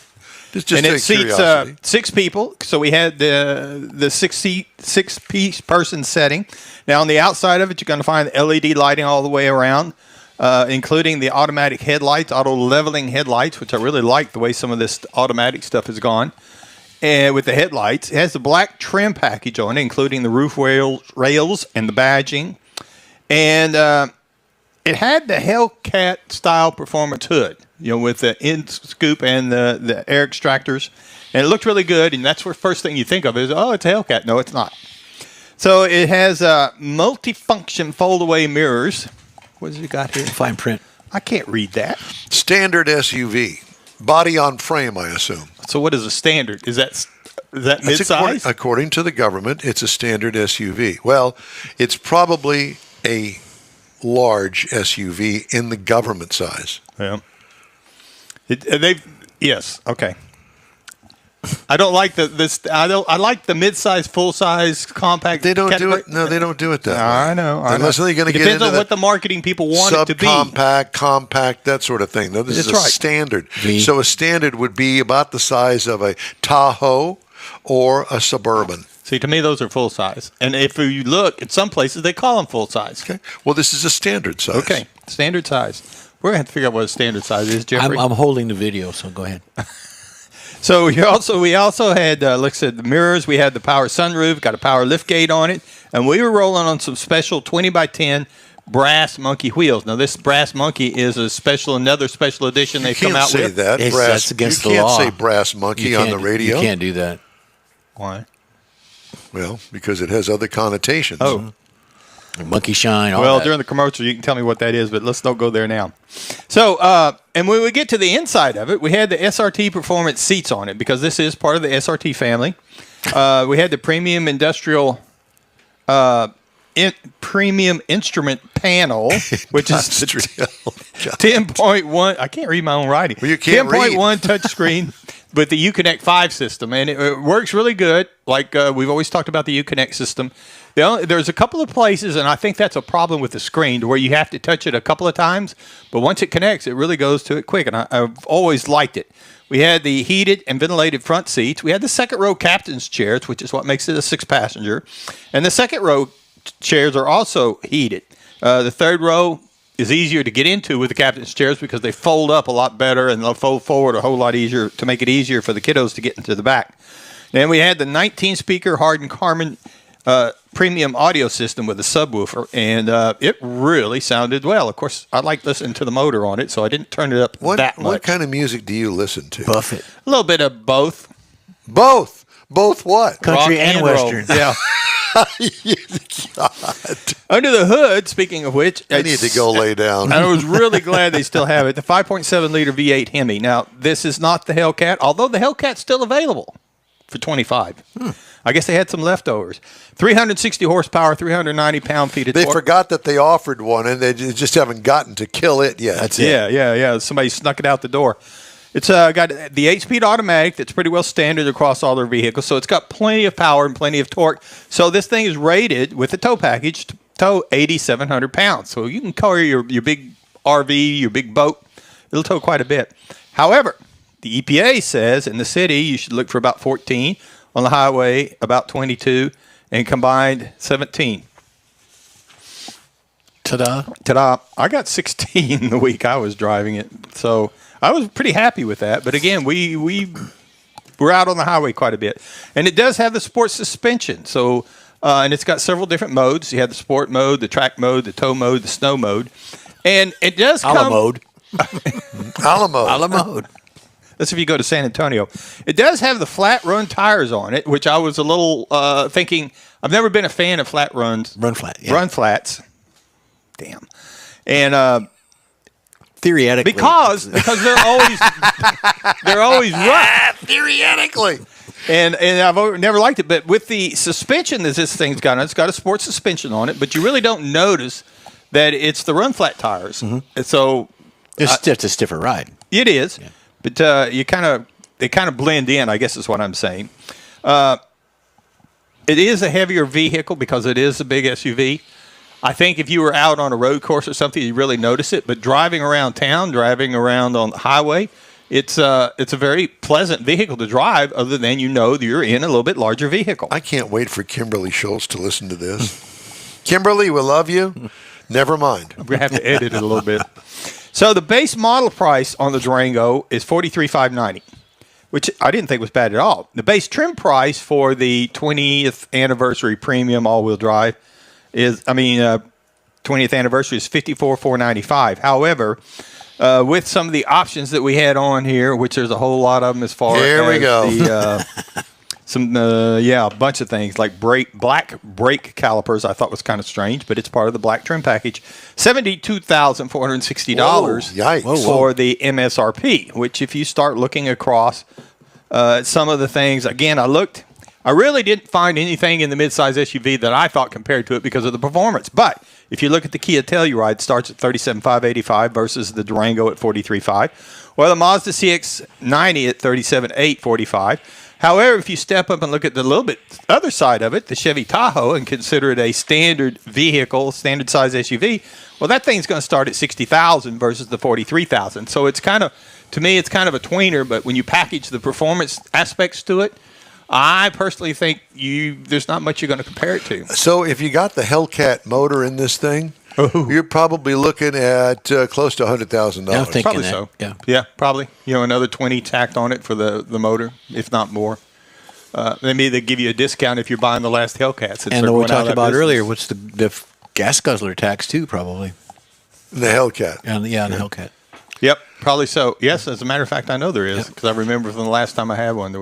Just and out it of seats curiosity. 6 people. So we had the 6-piece person setting. Now on the outside of it, you're going to find LED lighting all the way around, including the automatic headlights, auto leveling headlights, which I really like the way some of this automatic stuff has gone. And with the headlights, it has the black trim package on it, including the roof rails and the badging. And it had the Hellcat style performance hood, with the end scoop and the air extractors. And it looked really good. And that's the first thing you think of is, oh, it's a Hellcat. No, it's not. So it has multifunction fold-away mirrors. What has it got here? Fine print. I can't read that. Standard SUV. Body on frame, I assume. So what is a standard? Is that That's mid-size? according to the government, it's a standard SUV. Well, it's probably a large SUV in the government size. Yeah. Yes. Okay. I don't like I like the mid-size, full-size, compact. They don't do category. it. No, they don't do it that way. I know. Unless they're going to It get depends into on what the marketing people want it to be. subcompact, compact, that sort of thing. No, this is That's a right. standard. V. So a standard would be about the size of a Tahoe or a Suburban. See, to me, those are full size. And if you look at some places, they call them full size. Okay. Well, this is a standard size. Okay, standard size. We're gonna have to figure out what a standard size is, Jeffrey. I'm holding the video, so go ahead. So we also had, like I said, the mirrors. We had the power sunroof, got a power liftgate on it, and we were rolling on some special 20x10 brass monkey wheels. Now, this brass monkey is another special edition they've come out You can't with. say that. It's- Brass. that's against you the can't law. say brass monkey on the radio. You can't do that. Why? Well, because it has other connotations. Oh. Monkey shine. All Well, that. during the commercial, you can tell me what that is, but let's don't go there now. So, and when we get to the inside of it, we had the SRT performance seats on it because this is part of the SRT family. We had the premium industrial, premium instrument panel, which is the 10.1. I can't read my own writing. Well, you can't 10.1 touchscreen with the Uconnect 5 system, and it works really good. Like we've always talked about the Uconnect system. There's a couple of places, and I think that's a problem with the screen, to where you have to touch it a couple of times. But once it connects, it really goes to it quick, and I've always liked it. We had the heated and ventilated front seats. We had the second row captain's chairs, which is what makes it a 6-passenger. And the second row chairs are also heated. The third row is easier to get into with the captain's chairs because they fold up a lot better and they'll fold forward a whole lot easier to make it easier for the kiddos to get into the back. Then we had the 19-speaker Hardin Carmen premium audio system with a subwoofer, and it really sounded well. Of course, I like listening to the motor on it, so I didn't turn it up that much. What kind of music do you listen to? Buffett. A little bit of both. Both. Both what? Country Rock and roll. Western. Yeah. God. Under the hood, speaking of which, I need to go lay down. I was really glad they still have it. The 5.7 liter V8 Hemi. Now, this is not the Hellcat, although the Hellcat's still available for $25. I guess they had some leftovers. 360 horsepower, 390 pound-feet of They torque. forgot that they offered one, and they just haven't gotten to kill it yet. That's it. Yeah. Somebody snuck it out the door. It's got the 8-speed automatic that's pretty well standard across all their vehicles, so it's got plenty of power and plenty of torque. So this thing is rated with the tow package to tow 8,700 pounds. So you can carry your big RV, your big boat. It'll tow quite a bit. However, the EPA says in the city you should look for about 14, on the highway about 22, and combined 17. Ta-da. I got 16 the week I was driving it. So I was pretty happy with that. But again, we're out on the highway quite a bit. And it does have the sport suspension. So, and it's got several different modes. You have the sport mode, the track mode, the tow mode, the snow mode. And it does A la mode. Alamo. A la mode. That's if you go to San Antonio. It does have the flat run tires on it, which I was a little thinking. I've never been a fan of flat runs. Run flat. Yeah. Run flats. Damn. And Theoretically. because they're always rough. Theoretically. And I've never liked it, but with the suspension that this thing's got on, it's got a sports suspension on it, but you really don't notice that it's the run flat tires. Mm-hmm. And so It's just a stiffer ride. it is, but they kind of blend in, I guess is what I'm saying. It is a heavier vehicle because it is a big SUV. I think if you were out on a road course or something, you really notice it. But driving around town, driving around on the highway, it's a very pleasant vehicle to drive, other than that you're in a little bit larger vehicle. I can't wait for Kimberly Schultz to listen to this. Kimberly, we love you. Never mind. We're going to have to edit it a little bit. So the base model price on the Durango is $43,590, which I didn't think was bad at all. The base trim price for the 20th anniversary premium all-wheel drive is, 20th anniversary is $54,495. However, with some of the options that we had on here, which there's a whole lot of them as far Here we go. A bunch of things like black brake calipers. I thought was kind of strange, but it's part of the black trim package. $72,460 Yikes. for the MSRP. Which, if you start looking across some of the things, again, I really didn't find anything in the midsize SUV that I thought compared to it because of the performance. But if you look at the Kia Telluride, it starts at $37,585 versus the Durango at $43,500, or the Mazda CX-90 at $37,845. However, if you step up and look at the little bit other side of it, the Chevy Tahoe, and consider it a standard vehicle, standard size SUV, well, that thing's going to start at $60,000 versus the $43,000. So it's kind of, to me, it's kind of a tweener. But when you package the performance aspects to it, I personally think there's not much you're going to compare it to. So if you got the Hellcat motor in this thing, you're probably looking at close to $100,000. I'm thinking Probably that, so. yeah. Yeah, probably. Another 20 tacked on it for the motor, if not more. Maybe they give you a discount if you're buying the last Hellcats. And what we talked about earlier, what's the gas guzzler tax too, probably. The Hellcat. And the Hellcat. Yep, probably so. Yes, as a matter of fact, I know there is, because I remember from the last time I had one, I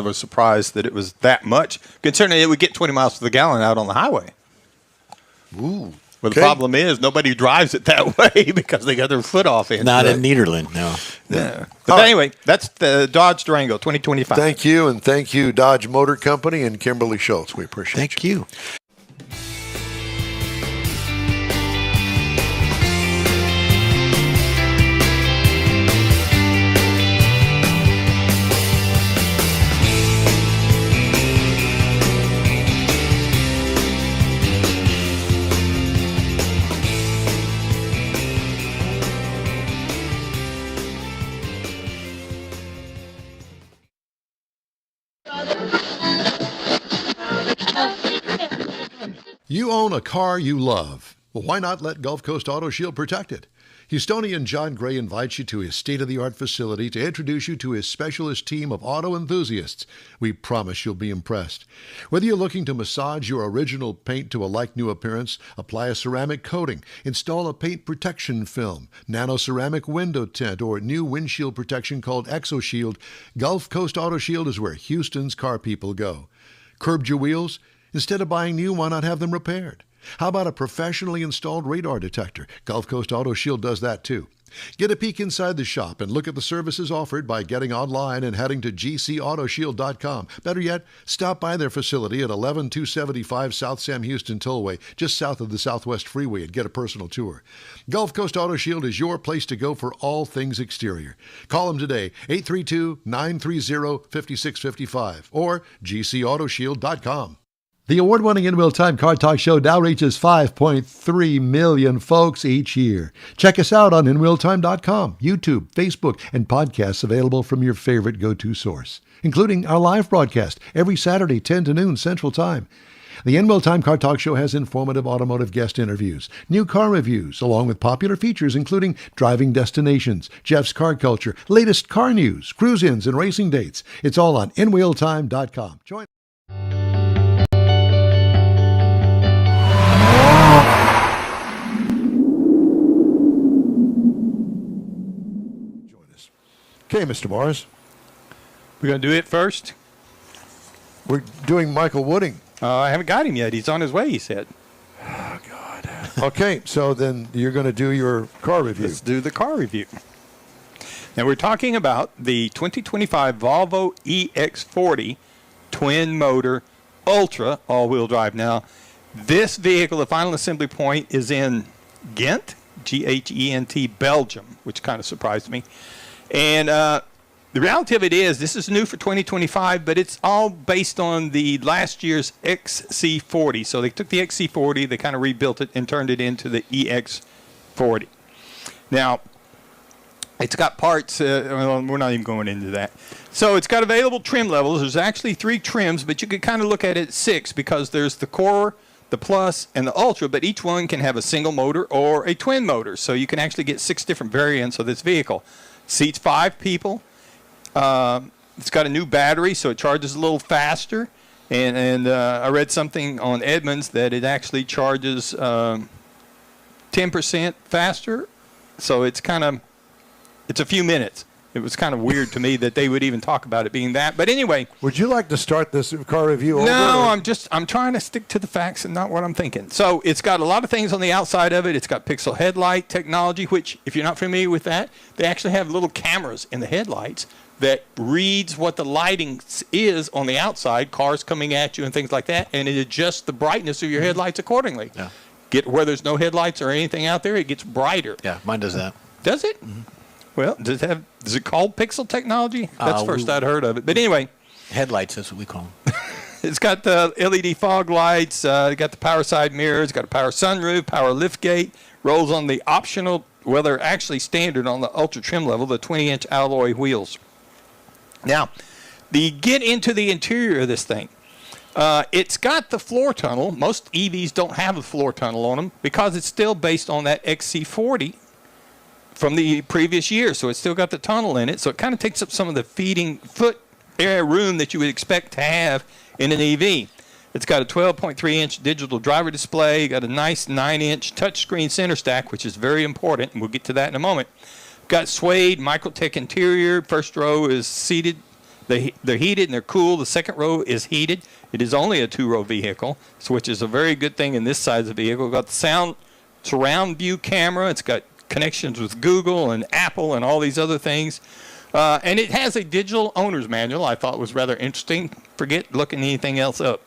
was surprised that it was that much, considering it would get 20 miles to the gallon out on the highway. Ooh. Well, the problem is nobody drives it that way because they got their foot off in. Not in Nederland, no. Yeah. But anyway, that's the Dodge Durango 2025. Thank you, and thank you, Dodge Motor Company and Kimberly Schultz. We appreciate Thank you. You own a car you love. Well, why not let Gulf Coast Auto Shield protect it? Houstonian John Gray invites you to his state-of-the-art facility to introduce you to his specialist team of auto enthusiasts. We promise you'll be impressed. Whether you're looking to massage your original paint to a like-new appearance, apply a ceramic coating, install a paint protection film, nano-ceramic window tint, or new windshield protection called ExoShield, Gulf Coast Auto Shield is where Houston's car people go. Curbed your wheels? Instead of buying new, why not have them repaired? How about a professionally installed radar detector? Gulf Coast Auto Shield does that too. Get a peek inside the shop and look at the services offered by getting online and heading to gcautoshield.com. Better yet, stop by their facility at 11275 South Sam Houston Tollway, just south of the Southwest Freeway, and get a personal tour. Gulf Coast Auto Shield is your place to go for all things exterior. Call them today, 832-930-5655 or gcautoshield.com. The award-winning In Real Time Car Talk Show now reaches 5.3 million folks each year. Check us out on InRealTime.com, YouTube, Facebook, and podcasts available from your favorite go-to source, including our live broadcast every Saturday, 10 to noon Central Time. The In Real Time Car Talk Show has informative automotive guest interviews, new car reviews, along with popular features including driving destinations, Jeff's car culture, latest car news, cruise-ins, and racing dates. It's all on InRealTime.com. Join us. Okay, Mr. Morris. We're going to do it first? We're doing Michael Wooding. I haven't got him yet. He's on his way, he said. Oh, God. Okay, so then you're going to do your car review. Let's do the car review. Now, we're talking about the 2025 Volvo EX40 twin-motor Ultra all-wheel drive. Now, this vehicle, the final assembly point, is in Ghent, G-H-E-N-T, Belgium, which kind of surprised me. And the reality of it is, this is new for 2025, but it's all based on the last year's XC40. So they took the XC40, they kind of rebuilt it and turned it into the EX40. Now, It's got parts. Well, we're not even going into that. So it's got available trim levels. There's actually 3 trims, but you could kind of look at it 6 because there's the Core, the Plus, and the Ultra, but each one can have a single motor or a twin motor. So you can actually get 6 different variants of this vehicle. Seats 5 people. It's got a new battery, so it charges a little faster. And I read something on Edmunds that it actually charges 10% faster. So it's a few minutes. It was kind of weird to me that they would even talk about it being that. But anyway. Would you like to start this car review over? No, I'm trying to stick to the facts and not what I'm thinking. So it's got a lot of things on the outside of it. It's got pixel headlight technology, which, if you're not familiar with that, they actually have little cameras in the headlights that reads what the lighting is on the outside, cars coming at you and things like that, and it adjusts the brightness of your headlights accordingly. Yeah. Where there's no headlights or anything out there, it gets brighter. Yeah, mine does that. Does it? Mm-hmm. Well, is it called pixel technology? That's the first I'd heard of it. But anyway. Headlights, that's what we call them. It's got the LED fog lights. It's got the power side mirrors. It's got a power sunroof, power liftgate. Rolls on the optional, well, they're actually standard on the ultra trim level, the 20-inch alloy wheels. Now, get into the interior of this thing. It's got the floor tunnel. Most EVs don't have a floor tunnel on them because it's still based on that XC40 from the previous year. So it's still got the tunnel in it. So it kind of takes up some of the feeding foot air room that you would expect to have in an EV. It's got a 12.3-inch digital driver display. Got a nice 9-inch touchscreen center stack, which is very important, and we'll get to that in a moment. Got suede Microtech interior. First row is seated. They're heated and they're cool. The second row is heated. It is only a 2-row vehicle, which is a very good thing in this size of vehicle. Got the surround view camera. It's got connections with Google and Apple and all these other things. And it has a digital owner's manual I thought was rather interesting. Forget looking anything else up.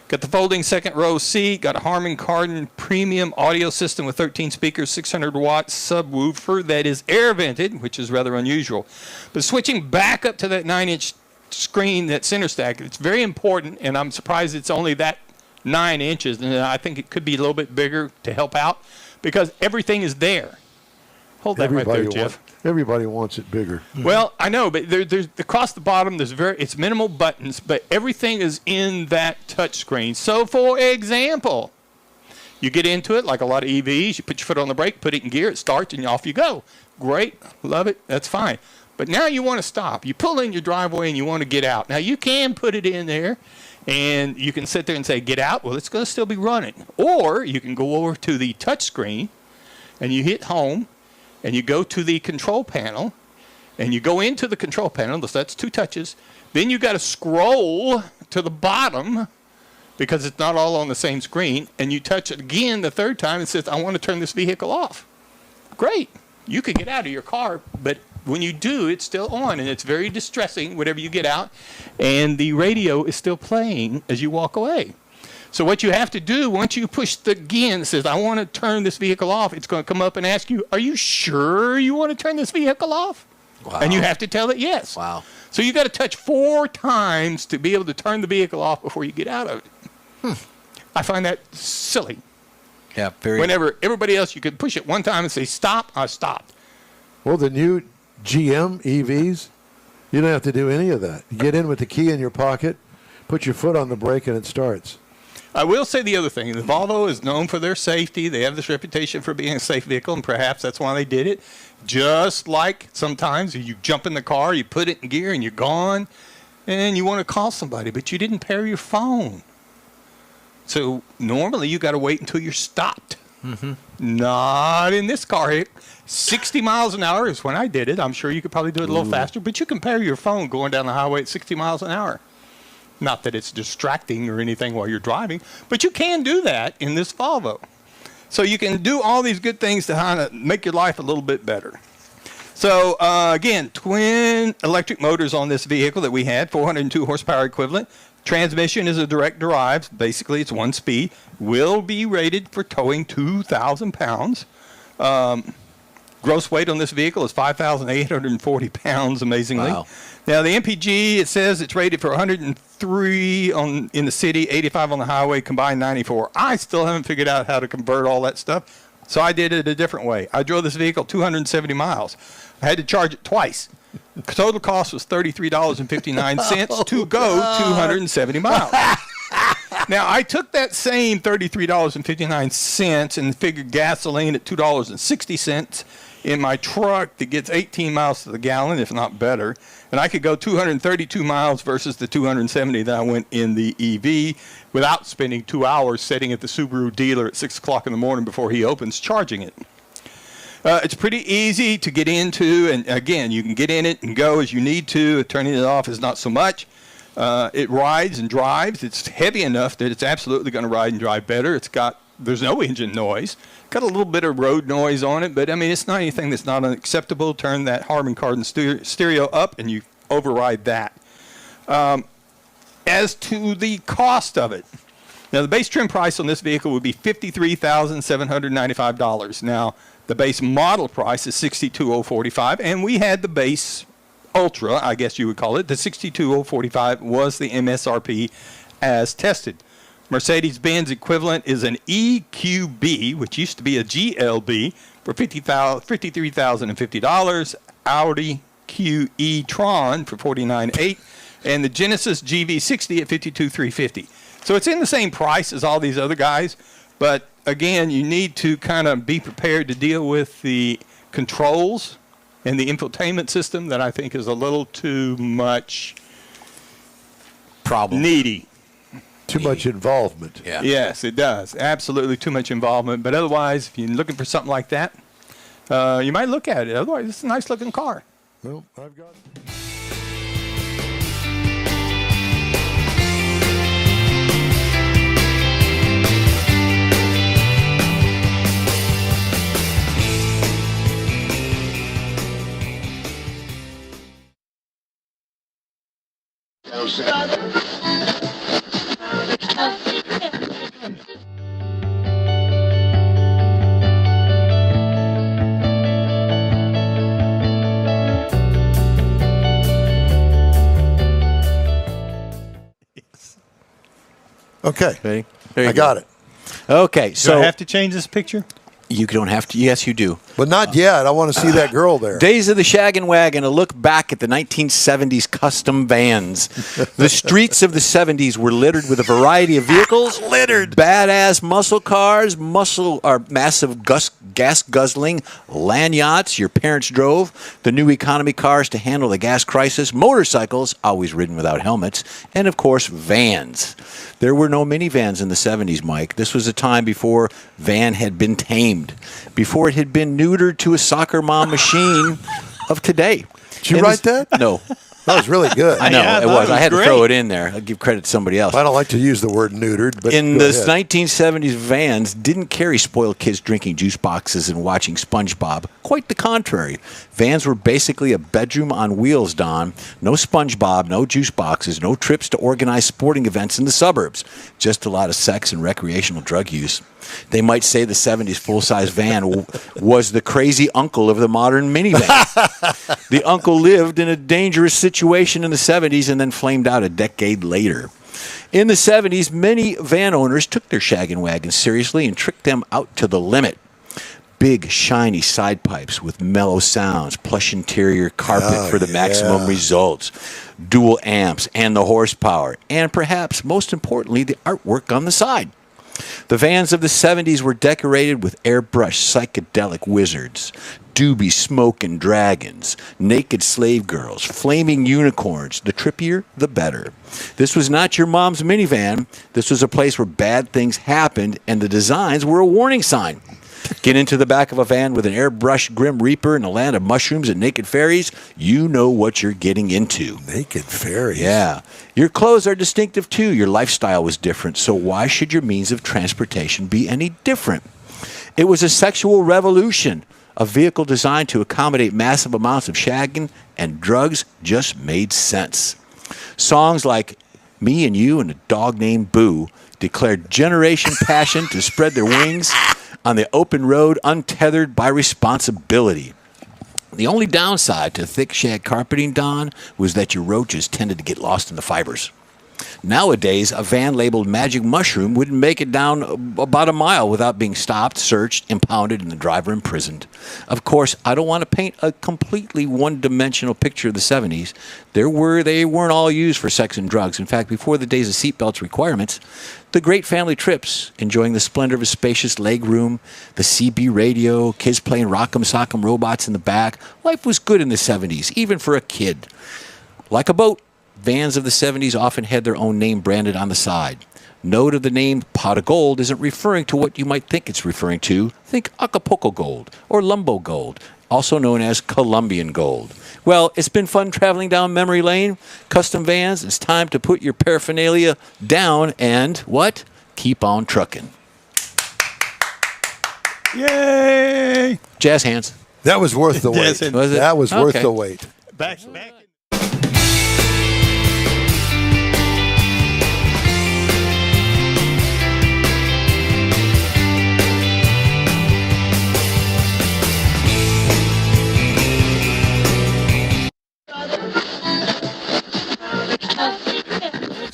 Got the folding second row seat. Got a Harman Kardon premium audio system with 13 speakers, 600-watt subwoofer that is air vented, which is rather unusual. But switching back up to that 9-inch screen, that center stack, it's very important, and I'm surprised it's only that 9 inches, and I think it could be a little bit bigger to help out because everything is there. Hold that right there, Jeff. Everybody wants it bigger. Well, I know, but there's across the bottom. It's minimal buttons, but everything is in that touch screen. So, for example, you get into it like a lot of EVs. You put your foot on the brake, put it in gear, it starts, and off you go. Great, love it. That's fine. But now you want to stop. You pull in your driveway and you want to get out. Now you can put it in there, and you can sit there and say, "Get out." Well, it's going to still be running. Or you can go over to the touch screen, and you hit home. And you go to the control panel, and you go into the control panel. So that's 2 touches. Then you got to scroll to the bottom because it's not all on the same screen. And you touch it again the 3rd time. It says, "I want to turn this vehicle off." Great. You could get out of your car, but when you do, it's still on, and it's very distressing whenever you get out. And the radio is still playing as you walk away. So what you have to do, once you push the again, it says, "I want to turn this vehicle off," it's going to come up and ask you, "Are you sure you want to turn this vehicle off?" Wow. And you have to tell it yes. Wow. So you got to touch 4 times to be able to turn the vehicle off before you get out of it. I find that silly. Yeah, very. Whenever everybody else, you could push it 1 time and say, "Stop," I stopped. Well, the new GM EVs, you don't have to do any of that. You get in with the key in your pocket, put your foot on the brake, and it starts. I will say the other thing. The Volvo is known for their safety. They have this reputation for being a safe vehicle, and perhaps that's why they did it. Just like sometimes you jump in the car, you put it in gear, and you're gone, and you want to call somebody, but you didn't pair your phone. So normally you got to wait until you're stopped. Mm-hmm. Not in this car. 60 miles an hour is when I did it. I'm sure you could probably do it a little faster, but you can pair your phone going down the highway at 60 miles an hour. Not that it's distracting or anything while you're driving, but you can do that in this Volvo. So you can do all these good things to kind of make your life a little bit better. So again, twin electric motors on this vehicle that we had, 402 horsepower equivalent. Transmission is a direct drive. Basically, it's 1 speed. Will be rated for towing 2,000 pounds. Gross weight on this vehicle is 5,840 pounds, amazingly. Wow. Now, the MPG, it says it's rated for 103 in the city, 85 on the highway, combined 94. I still haven't figured out how to convert all that stuff. So I did it a different way. I drove this vehicle 270 miles. I had to charge it twice. Total cost was $33.59 to go 270 miles. Now, I took that same $33.59 and figured gasoline at $2.60 in my truck that gets 18 miles to the gallon, if not better. And I could go 232 miles versus the 270 that I went in the EV without spending 2 hours sitting at the Subaru dealer at 6 o'clock in the morning before he opens charging it. It's pretty easy to get into, and again, you can get in it and go as you need to. Turning it off is not so much. It rides and drives. It's heavy enough that it's absolutely going to ride and drive better. There's no engine noise. Got a little bit of road noise on it, but I mean, it's not anything that's not unacceptable. Turn that Harman Kardon stereo up and you override that. As to the cost of it, now the base trim price on this vehicle would be $53,795. Now, the base model price is $62,045, and we had the base Ultra, I guess you would call it. The $62,045 was the MSRP as tested. Mercedes-Benz equivalent is an EQB, which used to be a GLB, for $53,050. Audi Q e-tron for $49,800, and the Genesis GV60 at $52,350. So it's in the same price as all these other guys, but again, you need to kind of be prepared to deal with the controls and the infotainment system that I think is a little too much needy. Too much involvement. Yeah. Yes, it does. Absolutely too much involvement. But otherwise, if you're looking for something like that, you might look at it. Otherwise, it's a nice looking car. Well, I've got it. Okay, Ready? There you I got it. Okay, Do so I have to change this picture? you don't have to. Yes, you do. But not yet. I want to see that girl there. Days of the Shag and Wagon, a look back at the 1970s custom vans. The streets of the 70s were littered with a variety of vehicles. Littered. Badass muscle cars, massive gas-guzzling land yachts your parents drove, the new economy cars to handle the gas crisis, motorcycles, always ridden without helmets, and, of course, vans. There were no minivans in the 70s, Mike. This was a time before van had been tamed, before it had been neutered to a soccer mom machine of today. Did you write that? No. That was really good. I know, Yeah, I it thought was. it I was had to great. throw it in there. I'll give credit to somebody else. I don't like to use the word neutered, but In go the ahead. 1970s, vans didn't carry spoiled kids drinking juice boxes and watching SpongeBob. Quite the contrary. Vans were basically a bedroom on wheels, Don. No SpongeBob, no juice boxes, no trips to organized sporting events in the suburbs. Just a lot of sex and recreational drug use. They might say the 70s full-size van was the crazy uncle of the modern minivan. The uncle lived in a dangerous situation in the 70s and then flamed out a decade later. In the 70s, many van owners took their shag and wagon seriously and tricked them out to the limit. Big, shiny side pipes with mellow sounds, plush interior carpet for the maximum results, dual amps and the horsepower, and perhaps most importantly, the artwork on the side. The vans of the 70s were decorated with airbrushed psychedelic wizards, doobie smoking dragons, naked slave girls, flaming unicorns. The trippier, the better. This was not your mom's minivan. This was a place where bad things happened, and the designs were a warning sign. Get into the back of a van with an airbrushed Grim Reaper in a land of mushrooms and naked fairies, you know what you're getting into. Naked fairies. Yeah. Your clothes are distinctive too. Your lifestyle was different. So why should your means of transportation be any different? It was a sexual revolution. A vehicle designed to accommodate massive amounts of shagging and drugs just made sense. Songs like Me and You and a Dog Named Boo declared generation passion to spread their wings on the open road, untethered by responsibility. The only downside to thick shag carpeting, Don, was that your roaches tended to get lost in the fibers. Nowadays, a van labeled Magic Mushroom wouldn't make it down about a mile without being stopped, searched, impounded, and the driver imprisoned. Of course, I don't want to paint a completely one-dimensional picture of the 70s. They weren't all used for sex and drugs. In fact, before the days of seatbelts requirements, the great family trips, enjoying the splendor of a spacious legroom, the CB radio, kids playing rock'em sock'em robots in the back, life was good in the 70s, even for a kid. Like a boat, vans of the 70s often had their own name branded on the side. Note of the name Pot of Gold isn't referring to what you might think it's referring to. Think Acapulco Gold or Lumbo Gold, also known as Colombian Gold. Well, it's been fun traveling down memory lane. Custom vans, it's time to put your paraphernalia down and, what? Keep on trucking. Yay! Jazz hands. That was worth the wait. Yes, Was it? That was worth Okay. the wait. Back.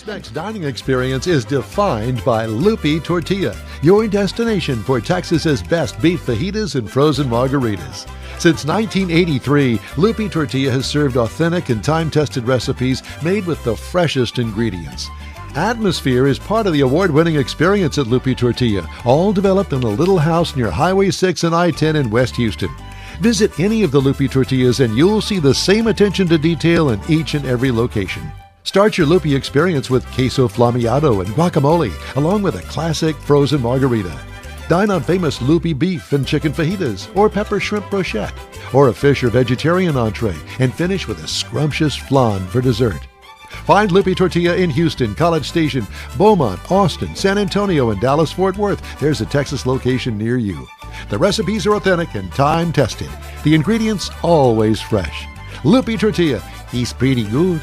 Next dining experience is defined by Loopy Tortilla, your destination for Texas's best beef fajitas and frozen margaritas. Since 1983, Loopy Tortilla has served authentic and time-tested recipes made with the freshest ingredients. Atmosphere is part of the award-winning experience at Loopy Tortilla, all developed in a little house near Highway 6 and I-10 in West Houston. Visit any of the Loopy Tortillas and you'll see the same attention to detail in each and every location. Start your Loopy experience with queso flammeado and guacamole, along with a classic frozen margarita. Dine on famous Loopy beef and chicken fajitas, or pepper shrimp brochette, or a fish or vegetarian entree, and finish with a scrumptious flan for dessert. Find Loopy Tortilla in Houston, College Station, Beaumont, Austin, San Antonio, and Dallas-Fort Worth. There's a Texas location near you. The recipes are authentic and time-tested. The ingredients always fresh. Loopy Tortilla, he's pretty good.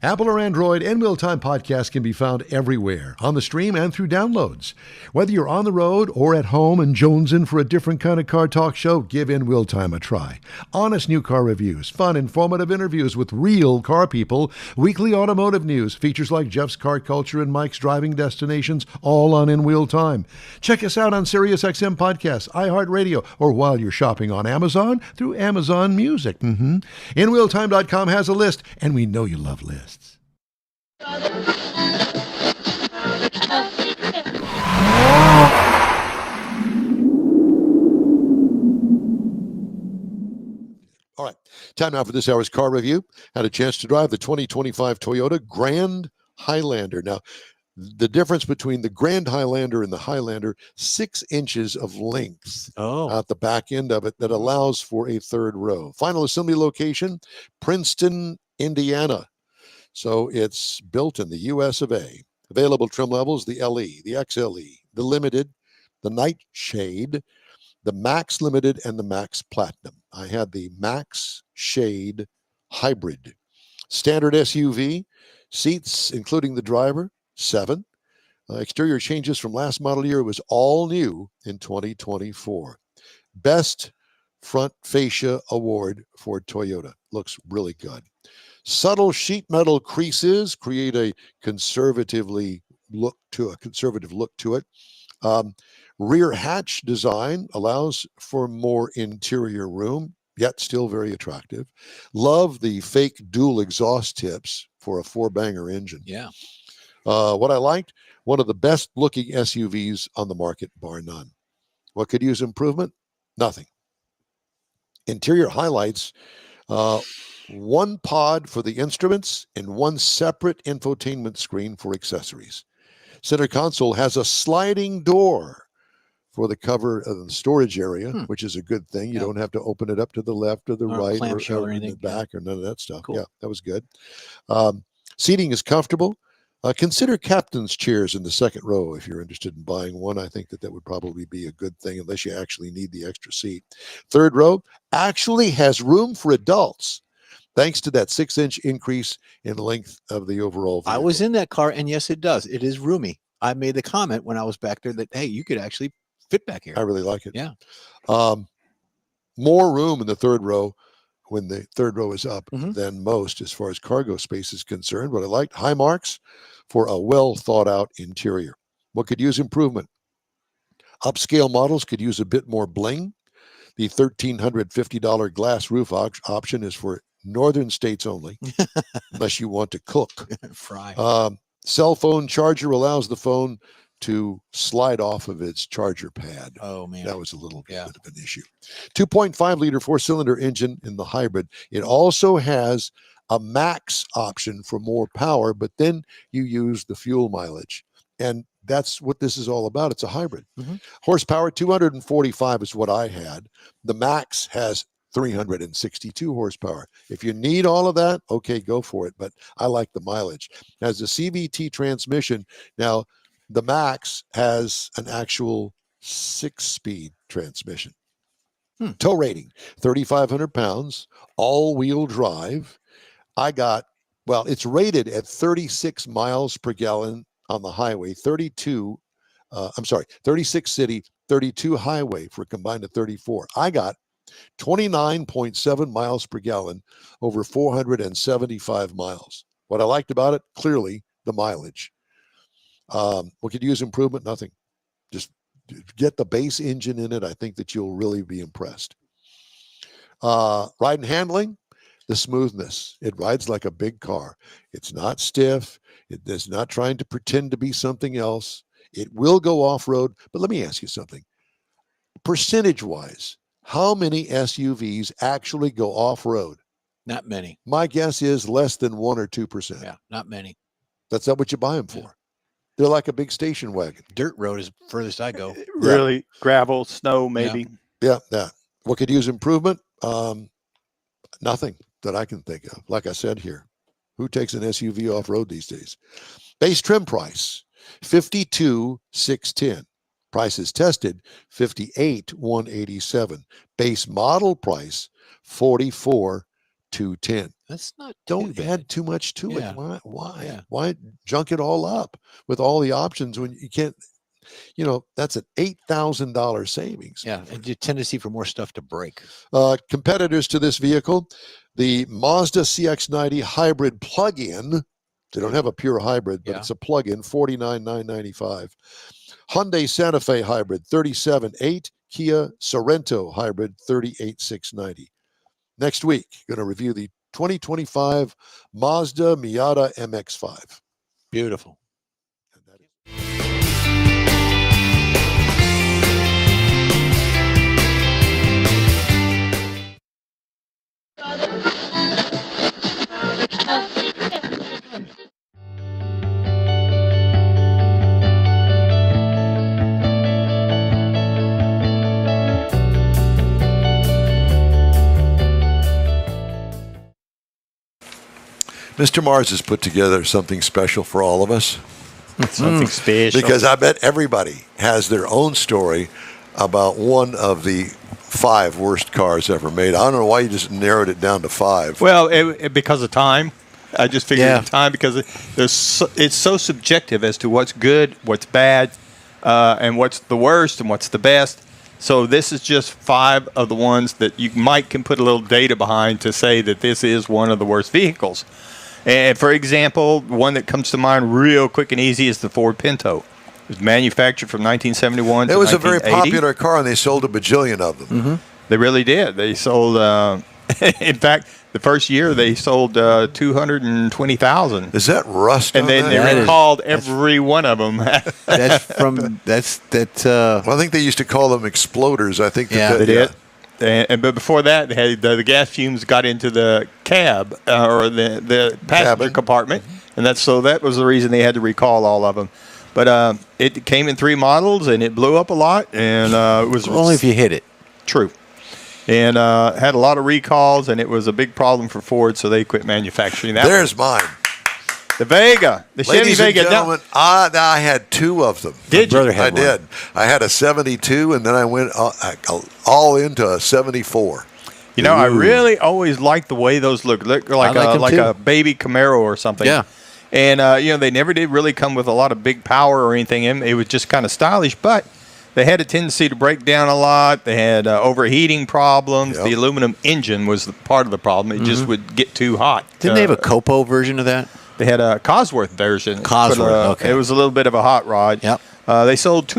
Apple or Android, In Wheel Time podcast can be found everywhere, on the stream and through downloads. Whether you're on the road or at home and jonesing for a different kind of car talk show, give In Wheel Time a try. Honest new car reviews, fun, informative interviews with real car people, weekly automotive news, features like Jeff's Car Culture and Mike's Driving Destinations, all on In Wheel Time. Check us out on SiriusXM Podcasts, iHeartRadio, or while you're shopping on Amazon through Amazon Music. InWheelTime.com has a list, and we know you love lists. All right, time now for this hour's car review. Had a chance to drive the 2025 Toyota Grand Highlander. Now, the difference between the Grand Highlander and the Highlander, 6 inches of length at the back end of it that allows for a third row. Final assembly location, Princeton, Indiana. So it's built in the US of A. Available trim levels, the LE, the XLE, the Limited, the Nightshade, the Max Limited, and the Max Platinum. I had the Max Shade Hybrid. Standard SUV, seats including the driver, 7. Exterior changes from last model year. It was all new in 2024. Best front fascia award for Toyota. Looks really good. Subtle sheet metal creases create a conservative look to it. Rear hatch design allows for more interior room, yet still very attractive. Love the fake dual exhaust tips for a 4-banger engine. Yeah. What I liked, one of the best looking SUVs on the market, bar none. What could use improvement? Nothing. Interior highlights, 1 pod for the instruments and 1 separate infotainment screen for accessories. Center console has a sliding door for the cover of the storage area, which is a good thing. You don't have to open it up to the left or the right or in the back or none of that stuff. Cool. Yeah, that was good. Seating is comfortable. Consider captain's chairs in the second row if you're interested in buying one. I think that would probably be a good thing unless you actually need the extra seat. Third row actually has room for adults, thanks to that 6-inch increase in length of the overall vehicle. I was in that car, and yes, it does. It is roomy. I made the comment when I was back there that, hey, you could actually fit back here. I really like it. Yeah. More room in the third row when the third row is up than most as far as cargo space is concerned. But I liked high marks for a well thought out interior. What could use improvement? Upscale models could use a bit more bling. The $1,350 glass roof option is for northern states only, unless you want to cook. Fry. Cell phone charger allows the phone to slide off of its charger pad. Oh, man. That was a little bit of an issue. 2.5 liter 4-cylinder engine in the hybrid. It also has a max option for more power, but then you use the fuel mileage. And that's what this is all about. It's a hybrid. Horsepower, 245 is what I had. The max has 362 horsepower. If you need all of that, okay, go for it. But I like the mileage. Has a CVT transmission. Now, the max has an actual 6-speed transmission. Tow rating, 3,500 pounds, all-wheel drive. It's rated at 36 miles per gallon on the highway, 36 city, 32 highway for a combined of 34. I got 29.7 miles per gallon over 475 miles. What I liked about it, clearly, the mileage. What could use improvement? Nothing. Just get the base engine in it. I think that you'll really be impressed. Ride and handling, the smoothness. It rides like a big car. It's not stiff. It is not trying to pretend to be something else. It will go off-road. But let me ask you something. Percentage-wise, how many SUVs actually go off-road? Not many. My guess is less than 1 or 2%. Yeah, not many. That's not what you buy them for. They're like a big station wagon. Dirt road is furthest I go. Really, gravel, snow, maybe. Yeah. What could use improvement? Nothing that I can think of. Like I said here, who takes an SUV off-road these days? Base trim price, $52,610. Prices tested, $58,187. Base model price, $44,210. That's not Don't too add bad. too much to Yeah. it. Why? Yeah. Why junk it all up with all the options when you can't? That's an $8,000 savings. Yeah, and a tendency for more stuff to break. Competitors to this vehicle, the Mazda CX-90 hybrid plug-in. They don't have a pure hybrid, but it's a plug-in, $49,995. Hyundai Santa Fe hybrid, $37,800. Kia Sorento hybrid, $38,690. Next week, going to review the 2025 Mazda Miata MX-5. Beautiful. Mr. Mars has put together something special for all of us. Something special. Because I bet everybody has their own story about one of the 5 worst cars ever made. I don't know why you just narrowed it down to 5. Well, because of time. I just figured time because it's so subjective as to what's good, what's bad, and what's the worst and what's the best. So this is just 5 of the ones that you can put a little data behind to say that this is one of the worst vehicles. And for example, one that comes to mind real quick and easy is the Ford Pinto. It was manufactured from 1971 to 1980. It was a very popular car, and they sold a bajillion of them. Mm-hmm. They really did. They sold, in fact, the first year they sold 220,000. Is that rust? And then they recalled every one of them. Well, I think they used to call them exploders. I think they did. But before that, they had the gas fumes got into the cab or the passenger compartment, and that was the reason they had to recall all of them. But it came in 3 models, and it blew up a lot, and it was only if you hit it. True. And had a lot of recalls, and it was a big problem for Ford, so they quit manufacturing that. There's mine. The Vega, the Ladies Chevy Vega. And gentlemen, I had 2 of them. Did you? I did. I had a 72, and then I went all into a 74. You know, I really always liked the way those look. Look like a baby Camaro or something. Yeah. And, they never did really come with a lot of big power or anything. It was just kind of stylish, but They had a tendency to break down a lot. They had overheating problems. Yep. The aluminum engine was part of the problem. It just would get too hot. Didn't they have a Copo version of that? They had a Cosworth version. Cosworth, okay. It was a little bit of a hot rod. Yep. They sold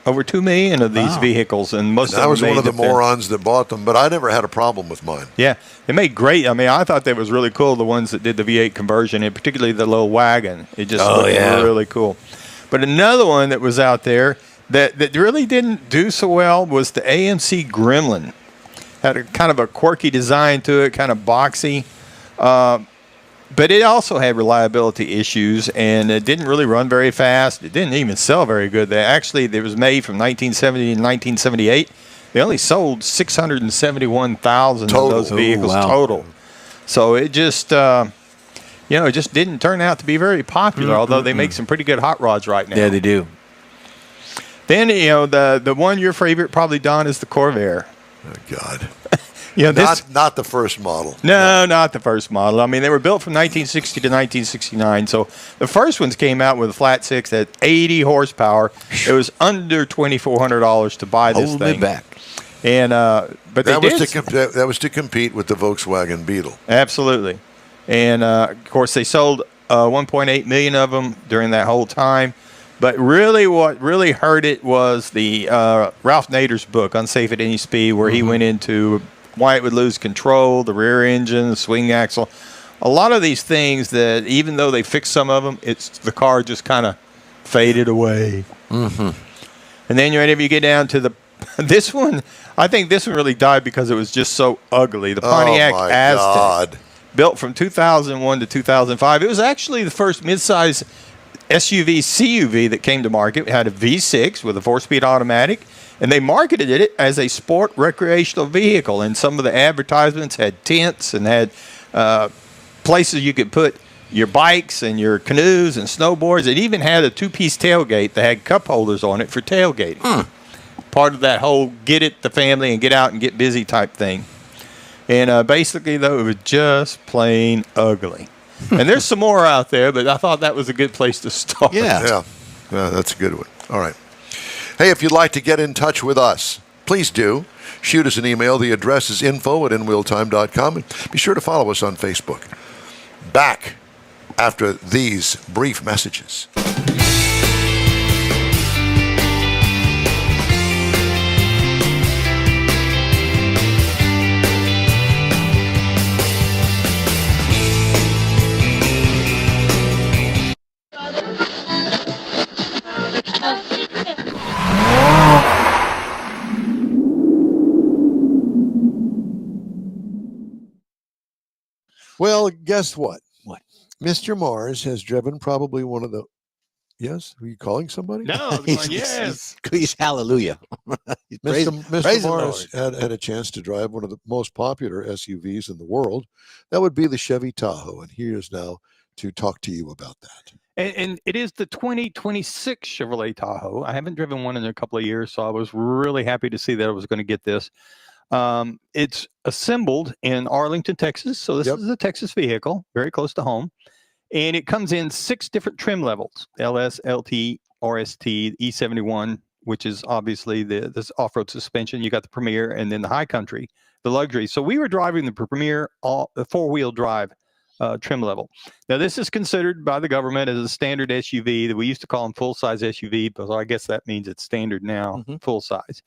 over 2 million of these vehicles, and most And of I them was one made of the defense. morons that bought them, but I never had a problem with mine. Yeah, they made great. I mean, I thought that was really cool, the ones that did the V8 conversion, and particularly the little wagon. It just looked really cool. But another one that was out there that really didn't do so well was the AMC Gremlin. Had a kind of a quirky design to it, kind of boxy. But it also had reliability issues, and it didn't really run very fast. It didn't even sell very good. It was made from 1970 to 1978. They only sold 671,000 of those vehicles total. So it just, it just didn't turn out to be very popular, although they make some pretty good hot rods right now. Yeah, they do. Then, the one your favorite probably, Don, is the Corvair. Oh, God. Not the first model. No, not the first model. I mean, they were built from 1960 to 1969. So the first ones came out with a flat six at 80 horsepower. It was under $2,400 to buy this Hold thing. me back. And but that was to compete with the Volkswagen Beetle. Absolutely. And of course, they sold 1.8 million of them during that whole time. But really, what really hurt it was the Ralph Nader's book, Unsafe at Any Speed, where he went into why it would lose control, the rear engine, the swing axle. A lot of these things that, even though they fixed some of them, the car just kind of faded away. And then whenever you get down to this one, I think this one really died because it was just so ugly. The Pontiac Aztec, built from 2001 to 2005. It was actually the first midsize SUV CUV that came to market. It had a V6 with a 4-speed automatic, and they marketed it as a sport recreational vehicle. And some of the advertisements had tents and had places you could put your bikes and your canoes and snowboards. It even had a 2-piece tailgate that had cup holders on it for tailgating. Part of that whole get it the family and get out and get busy type thing. And basically, though, it was just plain ugly. And there's some more out there, but I thought that was a good place to start. Yeah, that's a good one. All right. Hey, if you'd like to get in touch with us, please do. Shoot us an email. The address is info@inwheeltime.com. And be sure to follow us on Facebook. Back after these brief messages. Well, guess what? What? Mr. Mars has driven probably one of the... Yes? Are you calling somebody? No, yes. He's hallelujah. Praise Mr. the Mars had a chance to drive one of the most popular SUVs in the world. That would be the Chevy Tahoe. And he is now to talk to you about that. And it is the 2026 Chevrolet Tahoe. I haven't driven one in a couple of years, so I was really happy to see that I was going to get this. It's assembled in Arlington, Texas. So this is a Texas vehicle, very close to home. And it comes in 6 different trim levels: LS, LT, RST, E71, which is obviously this off-road suspension. You got the Premier, and then the High Country, the luxury. So we were driving the Premier, the 4-wheel drive trim level. Now, this is considered by the government as a standard SUV. That we used to call them full-size SUV, but I guess that means it's standard now, full-size.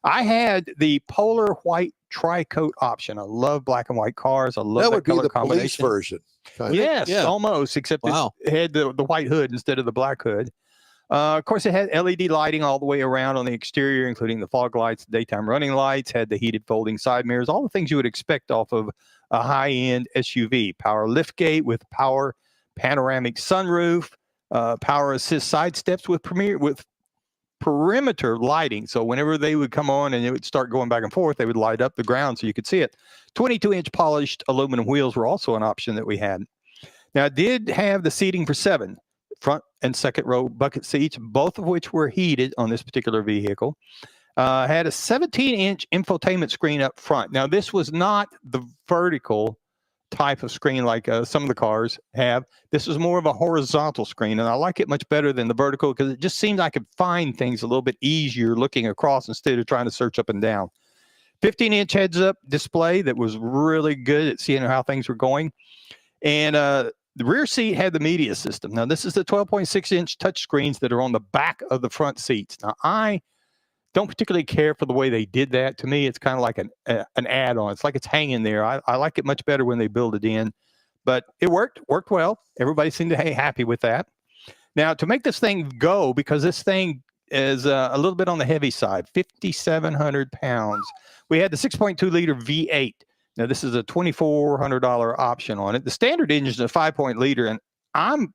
I had the polar white tri-coat option. I love black and white cars. I love that color combination. Police version. Yes, almost, except it had the white hood instead of the black hood. Of course, it had LED lighting all the way around on the exterior, including the fog lights, daytime running lights, had the heated folding side mirrors, all the things you would expect off of a high-end SUV. Power liftgate with power panoramic sunroof, power assist side steps with perimeter lighting. So whenever they would come on and it would start going back and forth, they would light up the ground so you could see it. 22-inch polished aluminum wheels were also an option that we had. Now, it did have the seating for 7 front and second row bucket seats, both of which were heated on this particular vehicle. Had a 17-inch infotainment screen up front. Now, this was not the vertical type of screen like some of the cars have. This is more of a horizontal screen, and I like it much better than the vertical because it just seems I could find things a little bit easier looking across instead of trying to search up and down. 15-inch heads-up display that was really good at seeing how things were going. And the rear seat had the media system. Now, this is the 12.6-inch touch screens that are on the back of the front seats. Now, I don't particularly care for the way they did that. To me, it's kind of like an add-on. It's like it's hanging there. I like it much better when they build it in. But it worked well. Everybody seemed to be happy with that. Now, to make this thing go, because this thing is a little bit on the heavy side, 5,700 pounds. We had the 6.2-liter V8. Now, this is a $2,400 option on it. The standard engine is a 5-point-liter, and I'm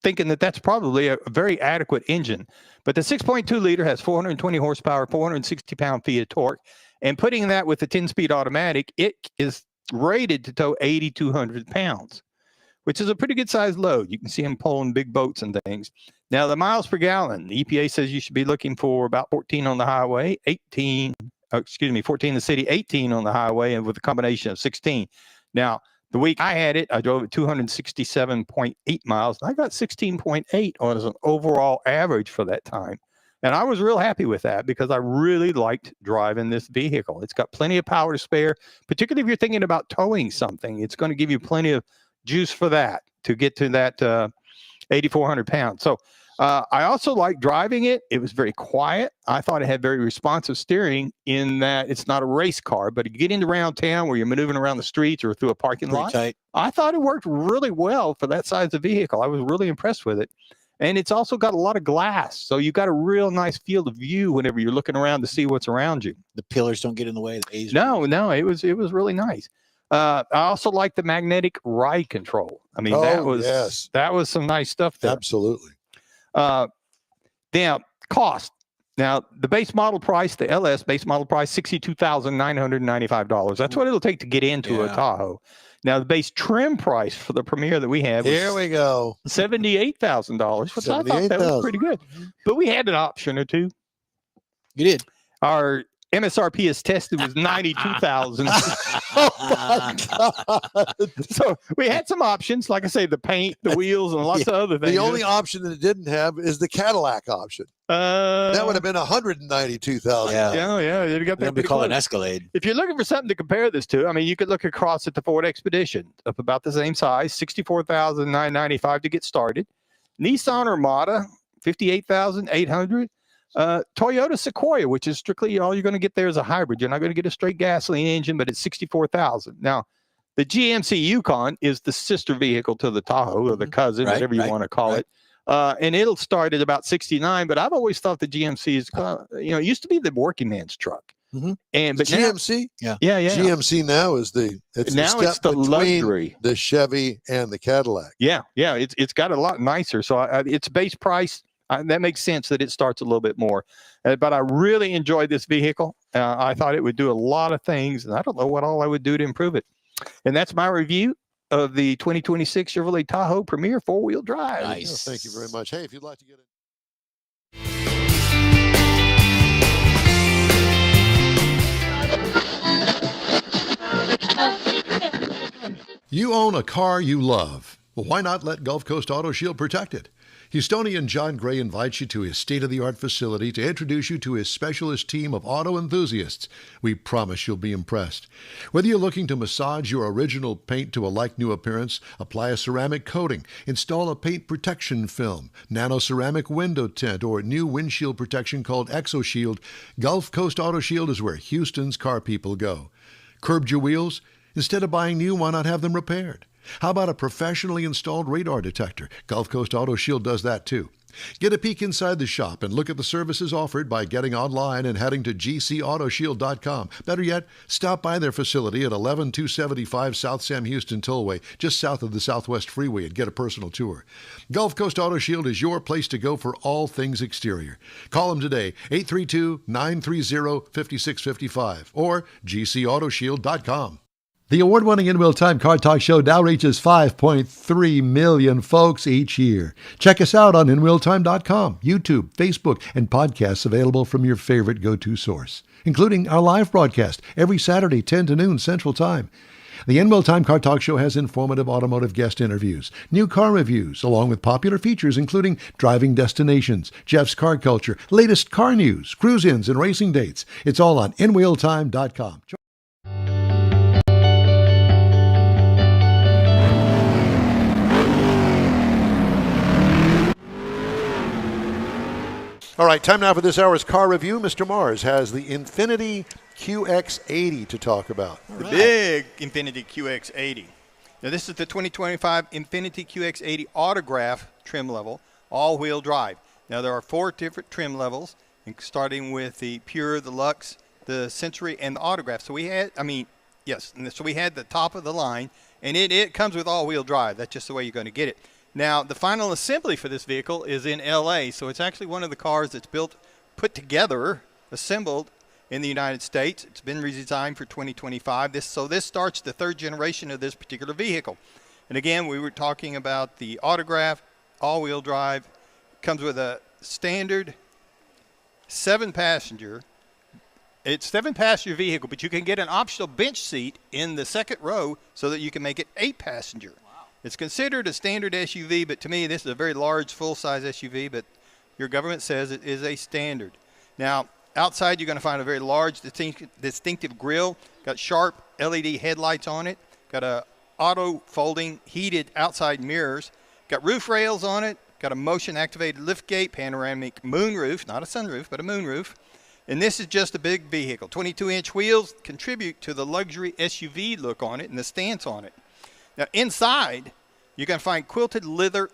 thinking that that's probably a very adequate engine. But the 6.2-liter has 420 horsepower, 460 pound-feet of torque. And putting that with the 10-speed automatic, it is rated to tow 8,200 pounds, which is a pretty good-sized load. You can see them pulling big boats and things. Now, the miles per gallon, the EPA says you should be looking for about 14 on the highway, 14 in the city, 18 on the highway, and with a combination of 16. Now, the week I had it, I drove it 267.8 miles. And I got 16.8 on as an overall average for that time. And I was real happy with that because I really liked driving this vehicle. It's got plenty of power to spare, particularly if you're thinking about towing something. It's going to give you plenty of juice for that to get to that 8,400 pounds. So I also like driving it. It was very quiet. I thought it had very responsive steering in that it's not a race car, but if you get into around town where you're maneuvering around the streets or through a parking lot, tight. I thought it worked really well for that size of vehicle. I was really impressed with it. And it's also got a lot of glass. So you got a real nice field of view whenever you're looking around to see what's around you. The pillars don't get in the way. The A's No, it was really nice. I also like the magnetic ride control. I mean, that was some nice stuff there. Absolutely. Now, cost. Now, the base model price, the LS base model price, $62,995. That's what it'll take to get into a Tahoe. Now, the base trim price for the Premier that we had was Here we go. $78,000, which I thought that was pretty good. But we had an option or two. You did. Our MSRP as tested was $92,000. Oh my God. So we had some options, like I say, the paint, the wheels, and lots of other things. The only option that it didn't have is the Cadillac option. That would have been $192,000. Yeah. You got that. We call it an Escalade. If you're looking for something to compare this to, I mean, you could look across at the Ford Expedition of about the same size, $64,995 to get started. Nissan Armada, $58,800. Toyota Sequoia, which is strictly all you're going to get there is a hybrid. You're not going to get a straight gasoline engine, but it's $64,000. Now, the GMC Yukon is the sister vehicle to the Tahoe, or the cousin, whatever you want to call it. And it'll start at about $69,000. But I've always thought the GMC is, it used to be the working man's truck. Mm-hmm. But GMC, yeah. GMC now is it's the luxury, the Chevy and the Cadillac. Yeah. It's got a lot nicer. So its base price. That makes sense that it starts a little bit more. But I really enjoyed this vehicle. I thought it would do a lot of things, and I don't know what all I would do to improve it. And that's my review of the 2026 Chevrolet Tahoe Premier 4-wheel drive. Nice. Oh, thank you very much. Hey, if you'd like to get it. You own a car you love. Well, why not let Gulf Coast Auto Shield protect it? Houstonian John Gray invites you to his state-of-the-art facility to introduce you to his specialist team of auto enthusiasts. We promise you'll be impressed. Whether you're looking to massage your original paint to a like-new appearance, apply a ceramic coating, install a paint protection film, nano-ceramic window tint, or new windshield protection called ExoShield, Gulf Coast Auto Shield is where Houston's car people go. Curbed your wheels? Instead of buying new, why not have them repaired? How about a professionally installed radar detector? Gulf Coast Auto Shield does that too. Get a peek inside the shop and look at the services offered by getting online and heading to gcautoshield.com. Better yet, stop by their facility at 11275 South Sam Houston Tollway, just south of the Southwest Freeway, and get a personal tour. Gulf Coast Auto Shield is your place to go for all things exterior. Call them today, 832-930-5655 or gcautoshield.com. The award-winning In Real Time Car Talk Show now reaches 5.3 million folks each year. Check us out on InRealTime.com, YouTube, Facebook, and podcasts available from your favorite go-to source, including our live broadcast every Saturday, 10 to noon Central Time. The In Real Time Car Talk Show has informative automotive guest interviews, new car reviews, along with popular features including driving destinations, Jeff's car culture, latest car news, cruise-ins, and racing dates. It's all on InWheelTime.com. All right, time now for this hour's car review. Mr. Mars has the Infiniti QX80 to talk about. The big Infiniti QX80. Now, this is the 2025 Infiniti QX80 Autograph trim level, all-wheel drive. Now, there are 4 different trim levels, starting with the Pure, the Luxe, the Century, and the Autograph. So we had, so we had the top of the line, and it comes with all-wheel drive. That's just the way you're going to get it. Now, the final assembly for this vehicle is in L.A., so it's actually one of the cars that's put together, assembled in the United States. It's been redesigned for 2025. So this starts the 3rd generation of this particular vehicle. And again, we were talking about the Autograph, all-wheel drive. Comes with a standard 7-passenger. It's 7-passenger vehicle, but you can get an optional bench seat in the second row so that you can make it 8-passenger. It's considered a standard SUV, but to me, this is a very large, full-size SUV, but your government says it is a standard. Now, outside, you're going to find a very large, distinctive grille. Got sharp LED headlights on it. Got a auto-folding, heated outside mirrors. Got roof rails on it. Got a motion-activated liftgate, panoramic moonroof, not a sunroof, but a moonroof. And this is just a big vehicle. 22-inch wheels contribute to the luxury SUV look on it and the stance on it. Now, inside, you're going to find quilted leather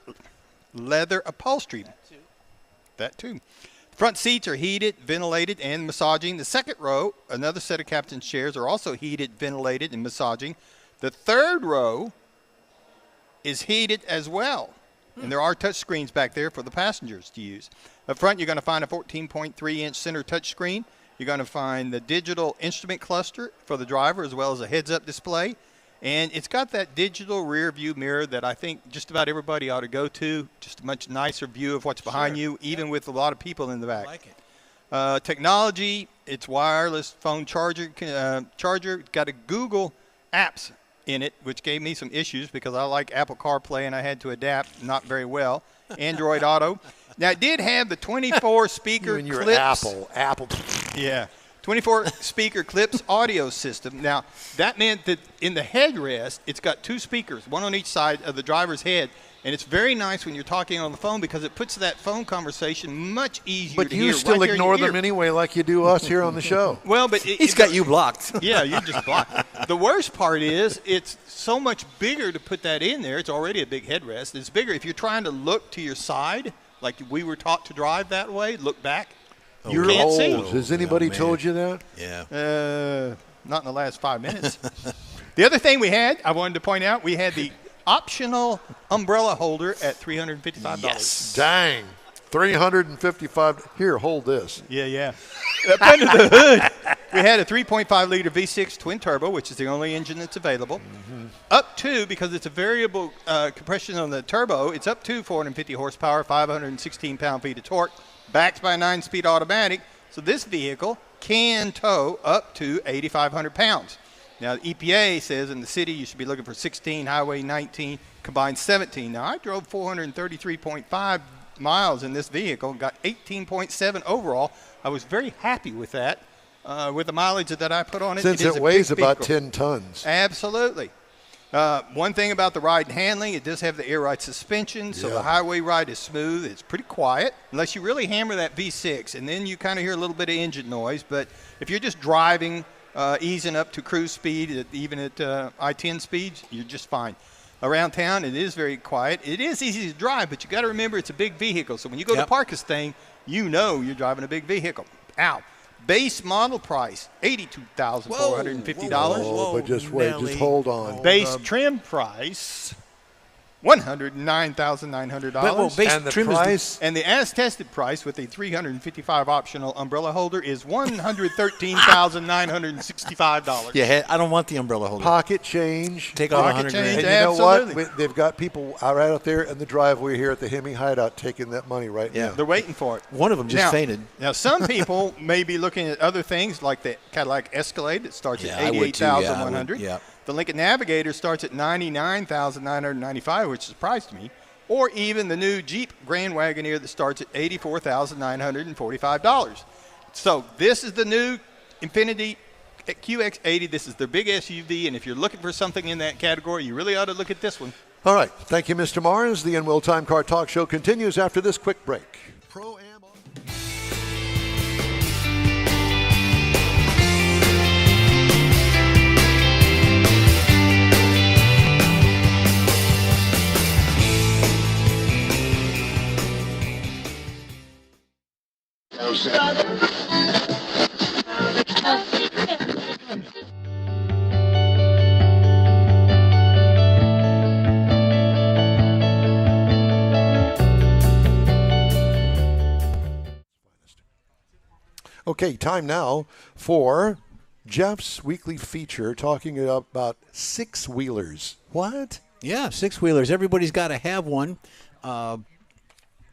upholstery. That too. Front seats are heated, ventilated, and massaging. The second row, another set of captain's chairs, are also heated, ventilated, and massaging. The third row is heated as well. And there are touch screens back there for the passengers to use. Up front, you're going to find a 14.3-inch center touch screen. You're going to find the digital instrument cluster for the driver as well as a heads-up display. And it's got that digital rear view mirror that I think just about everybody ought to go to. Just a much nicer view of what's behind you, even with a lot of people in the back. I like it. Technology, it's wireless phone charger. Got a Google Apps in it, which gave me some issues because I like Apple CarPlay and I had to adapt not very well. Android Auto. Now, it did have the 24 speaker you and your clips. Apple. Yeah. 24 speaker clips audio system. Now, that meant that in the headrest, it's got 2 speakers, one on each side of the driver's head. And it's very nice when you're talking on the phone because it puts that phone conversation much easier But to you hear still right there in ignore your them ear. anyway like you do us here on the show. Well, but He's got you blocked. Yeah, you just blocked. The worst part is it's so much bigger to put that in there. It's already a big headrest. It's bigger. If you're trying to look to your side, like we were taught to drive that way, look back, you can't old. see. Has anybody told you that? Yeah. Not in the last 5 minutes. The other thing I wanted to point out, we had the optional umbrella holder at $355. Yes. Dang. $355. Here, hold this. Yeah. Up under the hood, we had a 3.5-liter V6 twin turbo, which is the only engine that's available. Mm-hmm. Up to, because it's a variable compression on the turbo, it's up to 450 horsepower, 516 pound-feet of torque, backed by a 9-speed automatic. So this vehicle can tow up to 8,500 pounds. Now, the EPA says in the city you should be looking for 16, highway 19, combined 17. Now, I drove 433.5 miles in this vehicle, got 18.7 overall. I was very happy with that, with the mileage that I put on it. Since it weighs about 10 tons. Absolutely. One thing about the ride and handling, it does have the air ride suspension, so the highway ride is smooth. It's pretty quiet, unless you really hammer that V6, and then you kind of hear a little bit of engine noise. But if you're just driving, easing up to cruise speed, even at I-10 speeds, you're just fine. Around town, it is very quiet. It is easy to drive, but you got to remember it's a big vehicle. So when you go to park this thing, you know you're driving a big vehicle. Ow. Base model price, $82,450. Oh, but just wait, just hold on. Base trim price, $109,900. Well, base And the trim price? And the as-tested price with a 355 optional umbrella holder is $113,965. Yeah, I don't want the umbrella holder. Pocket change. Take off Pocket 100 change, And grand. you know what? Absolutely. They've got people right out there in the driveway here at the Hemi Hideout taking that money right now. They're waiting for it. One of them just fainted. Now, some people may be looking at other things like the Cadillac Escalade that starts at I would too, $88,100. yeah. The Lincoln Navigator starts at $99,995, which surprised me, or even the new Jeep Grand Wagoneer that starts at $84,945. So this is the new Infiniti QX80. This is their big SUV, and if you're looking for something in that category, you really ought to look at this one. All right. Thank you, Mr. Mars. The In-Will Time Car Talk Show continues after this quick break. Pro-Am. Okay, time now for Jeff's weekly feature talking about six-wheelers. What? Yeah, six-wheelers. Everybody's got to have one.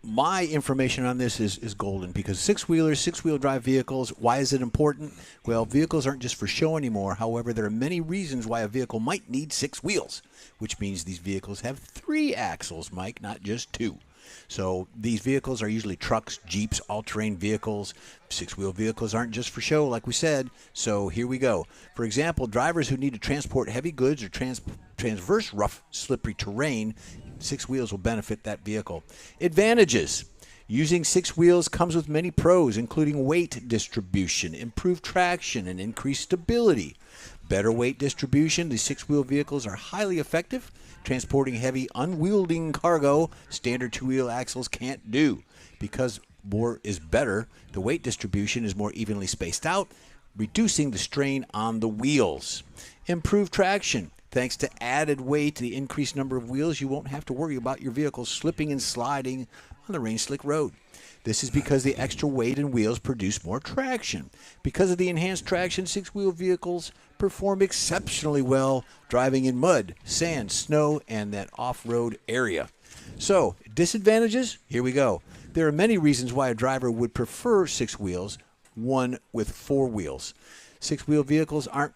My information on this is golden because six-wheelers, six-wheel drive vehicles, why is it important? Well, vehicles aren't just for show anymore. However, there are many reasons why a vehicle might need six wheels, which means these vehicles have 3 axles, Mike, not just 2. So these vehicles are usually trucks, Jeeps, all-terrain vehicles. Six-wheel vehicles aren't just for show, like we said. So here we go. For example, drivers who need to transport heavy goods or transverse rough, slippery terrain, 6 wheels will benefit that vehicle. Advantages. Using 6 wheels comes with many pros, including weight distribution, improved traction, and increased stability. Better weight distribution. These 6-wheel vehicles are highly effective, transporting heavy, unwielding cargo standard 2-wheel axles can't do. Because more is better, the weight distribution is more evenly spaced out, reducing the strain on the wheels. Improved traction. Thanks to added weight, the increased number of wheels, you won't have to worry about your vehicle slipping and sliding on the rain-slick road. This is because the extra weight and wheels produce more traction. Because of the enhanced traction, 6-wheel vehicles perform exceptionally well driving in mud, sand, snow, and that off-road area. So, disadvantages? Here we go. There are many reasons why a driver would prefer 6 wheels, one with 4 wheels. 6-wheel vehicles are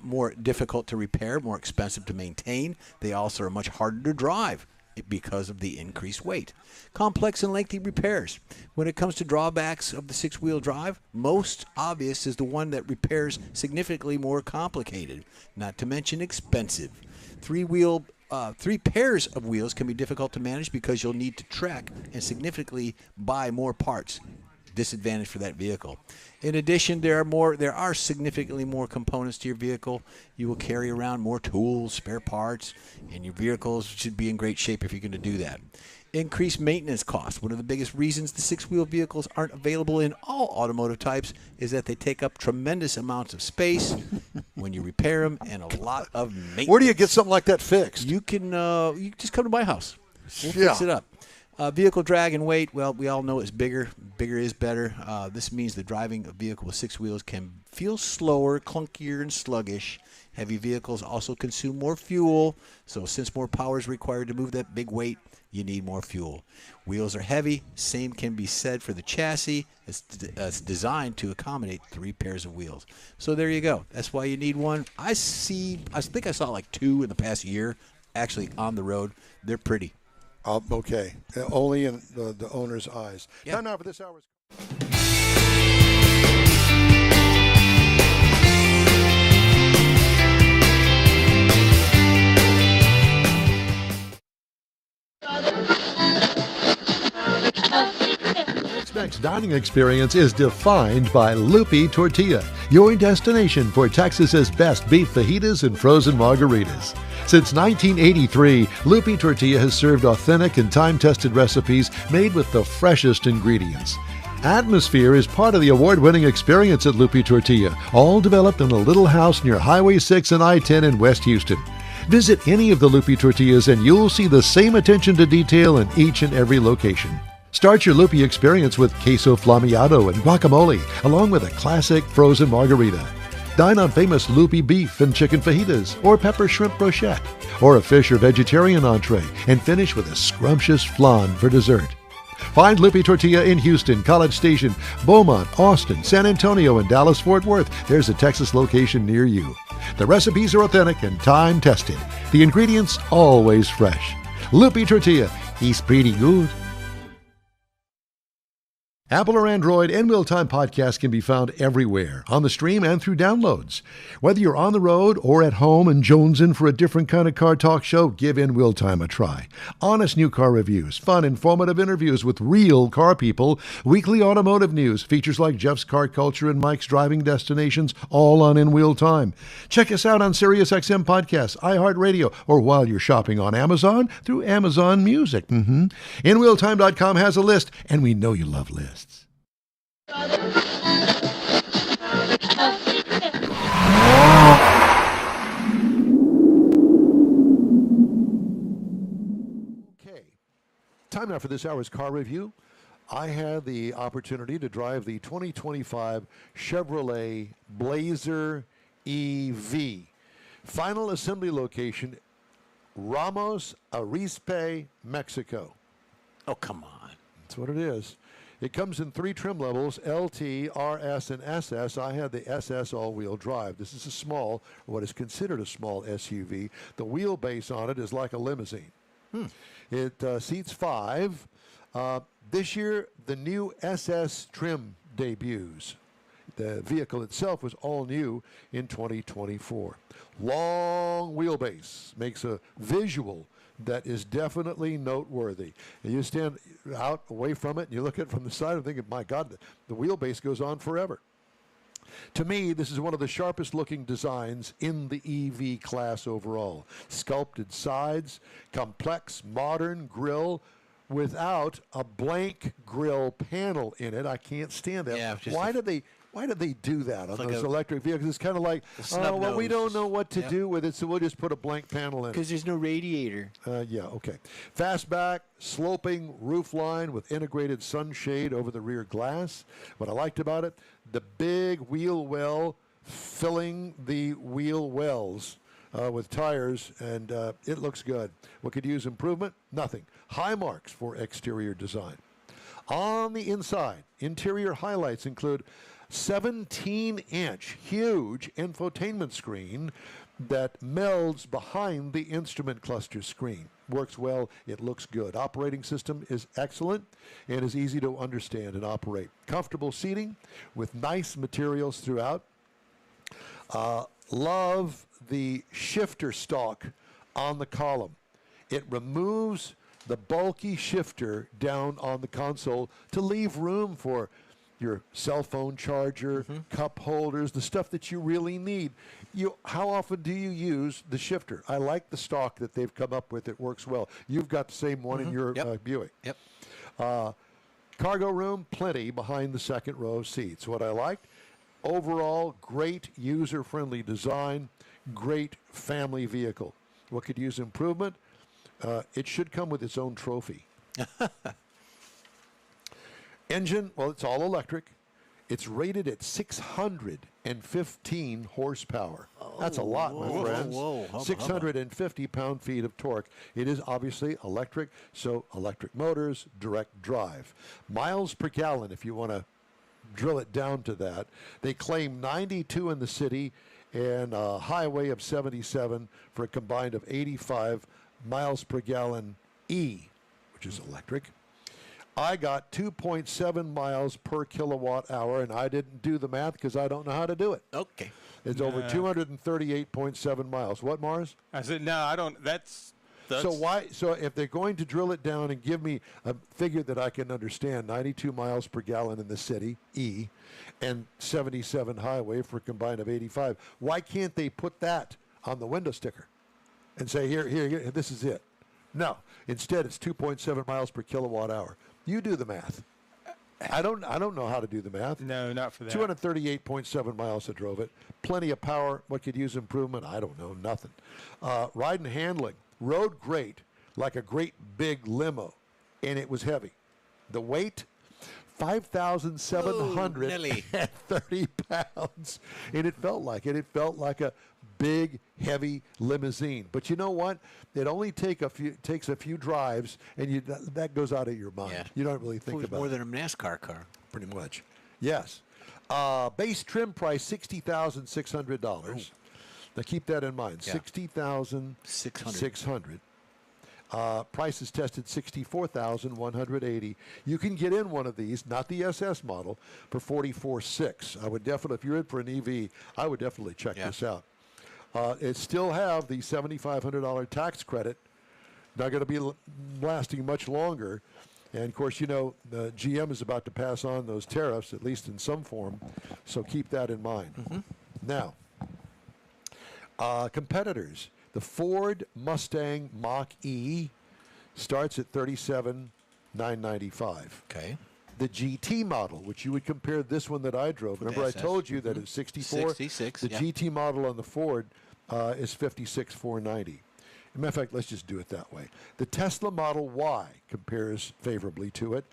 more difficult to repair, more expensive to maintain. They also are much harder to drive because of the increased weight. Complex and lengthy repairs. When it comes to drawbacks of the 6-wheel drive, most obvious is the one that repairs significantly more complicated, not to mention expensive. 3 pairs of wheels can be difficult to manage because you'll need to track and significantly buy more parts. Disadvantage for that vehicle. In addition, there are significantly more components to your vehicle. You will carry around more tools, spare parts, and your vehicles should be in great shape if you're going to do that. Increased maintenance costs. One of the biggest reasons the 6-wheel vehicles aren't available in all automotive types is that they take up tremendous amounts of space when you repair them and a lot of maintenance. Where do you get something like that fixed? You can just come to my house. We'll fix it up. Vehicle drag and weight, well, we all know it's bigger. Bigger is better. This means that driving a vehicle with 6 wheels can feel slower, clunkier, and sluggish. Heavy vehicles also consume more fuel, so since more power is required to move that big weight, you need more fuel. Wheels are heavy. Same can be said for the chassis. It's designed to accommodate 3 pairs of wheels. So there you go. That's why you need one. I think I saw like 2 in the past year actually on the road. They're pretty. Okay. Only in the owner's eyes. Yeah. Time now for this hour's. Next dining experience is defined by Lupi Tortilla, your destination for Texas's best beef fajitas and frozen margaritas. Since 1983, Lupi Tortilla has served authentic and time-tested recipes made with the freshest ingredients. Atmosphere is part of the award-winning experience at Lupi Tortilla, all developed in a little house near Highway 6 and I-10 in West Houston. Visit any of the Lupi Tortillas and you'll see the same attention to detail in each and every location. Start your Lupi experience with queso flammeado and guacamole, along with a classic frozen margarita. Dine on famous Lupi beef and chicken fajitas, or pepper shrimp brochette, or a fish or vegetarian entree, and finish with a scrumptious flan for dessert. Find Loopy Tortilla in Houston, College Station, Beaumont, Austin, San Antonio, and Dallas-Fort Worth. There's a Texas location near you. The recipes are authentic and time-tested. The ingredients always fresh. Loopy Tortilla, he's pretty good. Apple or Android, In Wheel Time podcast can be found everywhere, on the stream and through downloads. Whether you're on the road or at home and jonesing for a different kind of car talk show, give In Wheel Time a try. Honest new car reviews, fun, informative interviews with real car people, weekly automotive news, features like Jeff's Car Culture and Mike's Driving Destinations, all on In Wheel Time. Check us out on SiriusXM Podcasts, iHeartRadio, or while you're shopping on Amazon through Amazon Music. InWheelTime.com has a list, and we know you love lists. Okay, time now for this hour's car review. I had the opportunity to drive the 2025 Chevrolet Blazer EV. Final assembly location, Ramos Arizpe, Mexico. Oh, come on. That's what it is. It comes in 3 trim levels, LT, RS, and SS. I had the SS all-wheel drive. This is a small, what is considered a small SUV. The wheelbase on it is like a limousine. It seats 5. This year, the new SS trim debuts. The vehicle itself was all new in 2024. Long wheelbase makes a visual that is definitely noteworthy. And you stand out away from it and you look at it from the side and thinking, my God, the wheelbase goes on forever. To me, this is one of the sharpest looking designs in the EV class overall. Sculpted sides, complex modern grille without a blank grille panel in it. I can't stand that. Yeah, Why do they do that on like those a electric vehicles? It's kind of like, oh, well, we don't know what to do with it, so we'll just put a blank panel in it. Because there's no radiator. Yeah, okay. Fastback, sloping roof line with integrated sunshade over the rear glass. What I liked about it, the big wheel well filling the wheel wells with tires, and it looks good. What could use improvement? Nothing. High marks for exterior design. On the inside, interior highlights include 17-inch huge infotainment screen that melds behind the instrument cluster screen. Works well. It looks good. Operating system is excellent and is easy to understand and operate. Comfortable seating with nice materials throughout. Love the shifter stalk on the column. It removes the bulky shifter down on the console to leave room for your cell phone charger, cup holders, the stuff that you really need. How often do you use the shifter? I like the stock that they've come up with. It works well. You've got the same one in your Buick. Yep. Cargo room, plenty behind the second row of seats. What I liked, overall, great user-friendly design, great family vehicle. What could use improvement? It should come with its own trophy. Engine, well, it's all electric. It's rated at 615 horsepower. That's a lot, my friends. 650 pound-feet of torque. It is obviously electric, so electric motors, direct drive. Miles per gallon, if you want to drill it down to that. They claim 92 in the city and a highway of 77 for a combined of 85 miles per gallon E, which is electric. I got 2.7 miles per kilowatt hour, and I didn't do the math because I don't know how to do it. Okay. It's over 238.7 miles. What, Mars? I said, no, I don't. That's so why? So if they're going to drill it down and give me a figure that I can understand, 92 miles per gallon in the city, E, and 77 highway for a combined of 85, why can't they put that on the window sticker and say, here, this is it? No. Instead, it's 2.7 miles per kilowatt hour. You do the math. I don't know how to do the math. No, not for that. 238.7 miles I drove it. Plenty of power. What could use improvement? I don't know. Nothing. Ride and handling. Rode great, like a great big limo, and it was heavy. The weight, 5,730 pounds, and it felt like it. It felt like a big, heavy limousine. But you know what? It only takes a few drives, and that goes out of your mind. Yeah. You don't really think It was about more it. than a NASCAR car. Pretty much. Yes. Base trim price $60,600. Now keep that in mind. Yeah. $60,600. Price is tested $64,180. You can get in one of these, not the SS model, for $44,600. I would definitely, if you're in for an EV, I would definitely check this out. It still have the $7,500 tax credit. Not going to be lasting much longer. And of course, the GM is about to pass on those tariffs, at least in some form. So keep that in mind. Now, competitors. The Ford Mustang Mach-E starts at $37,995. Okay. The GT model, which you would compare this one that I drove. Remember, I told you that it's 64. 66. The GT model on the Ford is $56,490. As a matter of fact, let's just do it that way. The Tesla Model Y compares favorably to it.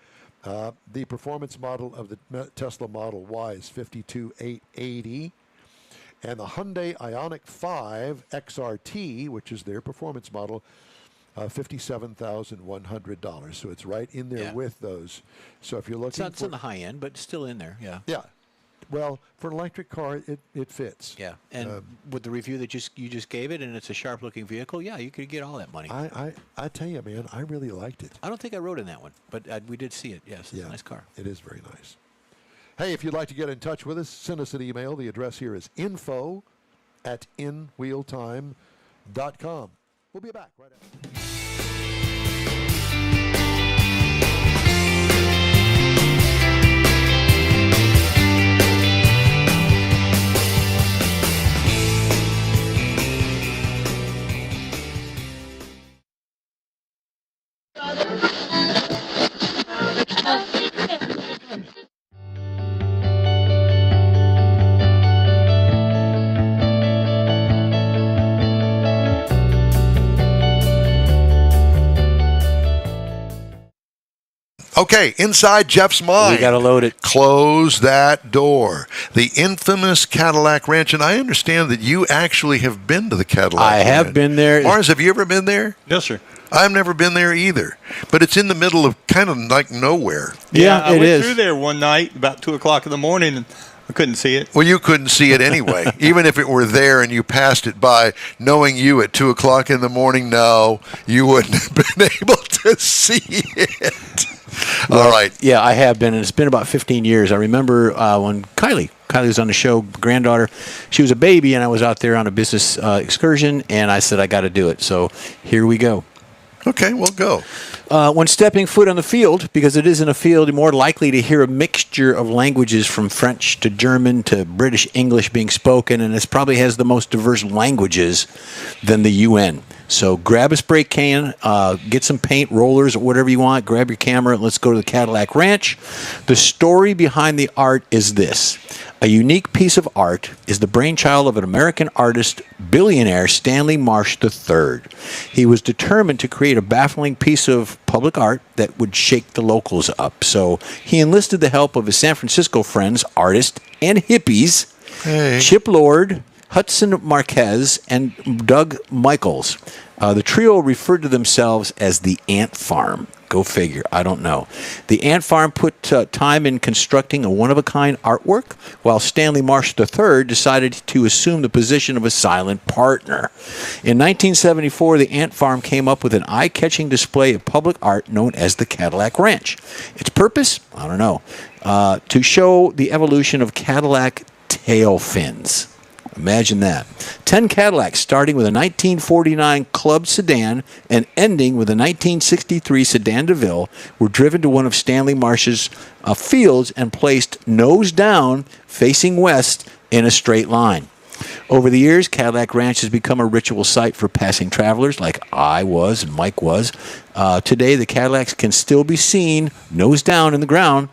The performance model of the Tesla Model Y is $52,880. And the Hyundai Ioniq 5 XRT, which is their performance model, $57,100. So it's right in there with those. So if you're looking It's on the high end, but still in there. Yeah. Yeah. Well, for an electric car, it fits. Yeah. And with the review that you just gave it, and it's a sharp-looking vehicle, yeah, you could get all that money. I tell you, man, I really liked it. I don't think I rode in that one, but we did see it. Yes, it's a nice car. It is very nice. Hey, if you'd like to get in touch with us, send us an email. The address here is info@inwheeltime.com. We'll be back right after. Okay, inside Jeff's mind. We got to load it. Close that door. The infamous Cadillac Ranch, and I understand that you actually have been to the Cadillac I Ranch. have been there. Mars, have you ever been there? Yes, sir. I've never been there either, but it's in the middle of kind of like nowhere. Yeah, I it went is. through there one night about 2:00 in the morning, and I couldn't see it. Well, you couldn't see it anyway. Even if it were there and you passed it by, knowing you at 2:00 in the morning, no, you wouldn't have been able to see it. All right. Yeah, I have been, and it's been about 15 years. I remember when Kylie was on the show, granddaughter. She was a baby, and I was out there on a business excursion, and I said, I got to do it. So here we go. Okay, we'll go. When stepping foot on the field, because it is in a field, you're more likely to hear a mixture of languages from French to German to British English being spoken, and it probably has the most diverse languages than the UN. So grab a spray can, get some paint, rollers, or whatever you want, grab your camera, and let's go to the Cadillac Ranch. The story behind the art is this. A unique piece of art is the brainchild of an American artist, billionaire Stanley Marsh III. He was determined to create a baffling piece of public art that would shake the locals up. So he enlisted the help of his San Francisco friends, artists, and hippies, Chip Lord, Hudson Marquez, and Doug Michaels. The trio referred to themselves as the Ant Farm. Go figure. I don't know. The Ant Farm put time in constructing a one-of-a-kind artwork, while Stanley Marsh III decided to assume the position of a silent partner. In 1974, the Ant Farm came up with an eye-catching display of public art known as the Cadillac Ranch. Its purpose? I don't know. To show the evolution of Cadillac tail fins. Imagine that. 10 Cadillacs, starting with a 1949 Club sedan and ending with a 1963 Sedan DeVille, were driven to one of Stanley Marsh's fields and placed nose down, facing west, in a straight line. Over the years, Cadillac Ranch has become a ritual site for passing travelers like I was and Mike was. Today, the Cadillacs can still be seen nose down in the ground.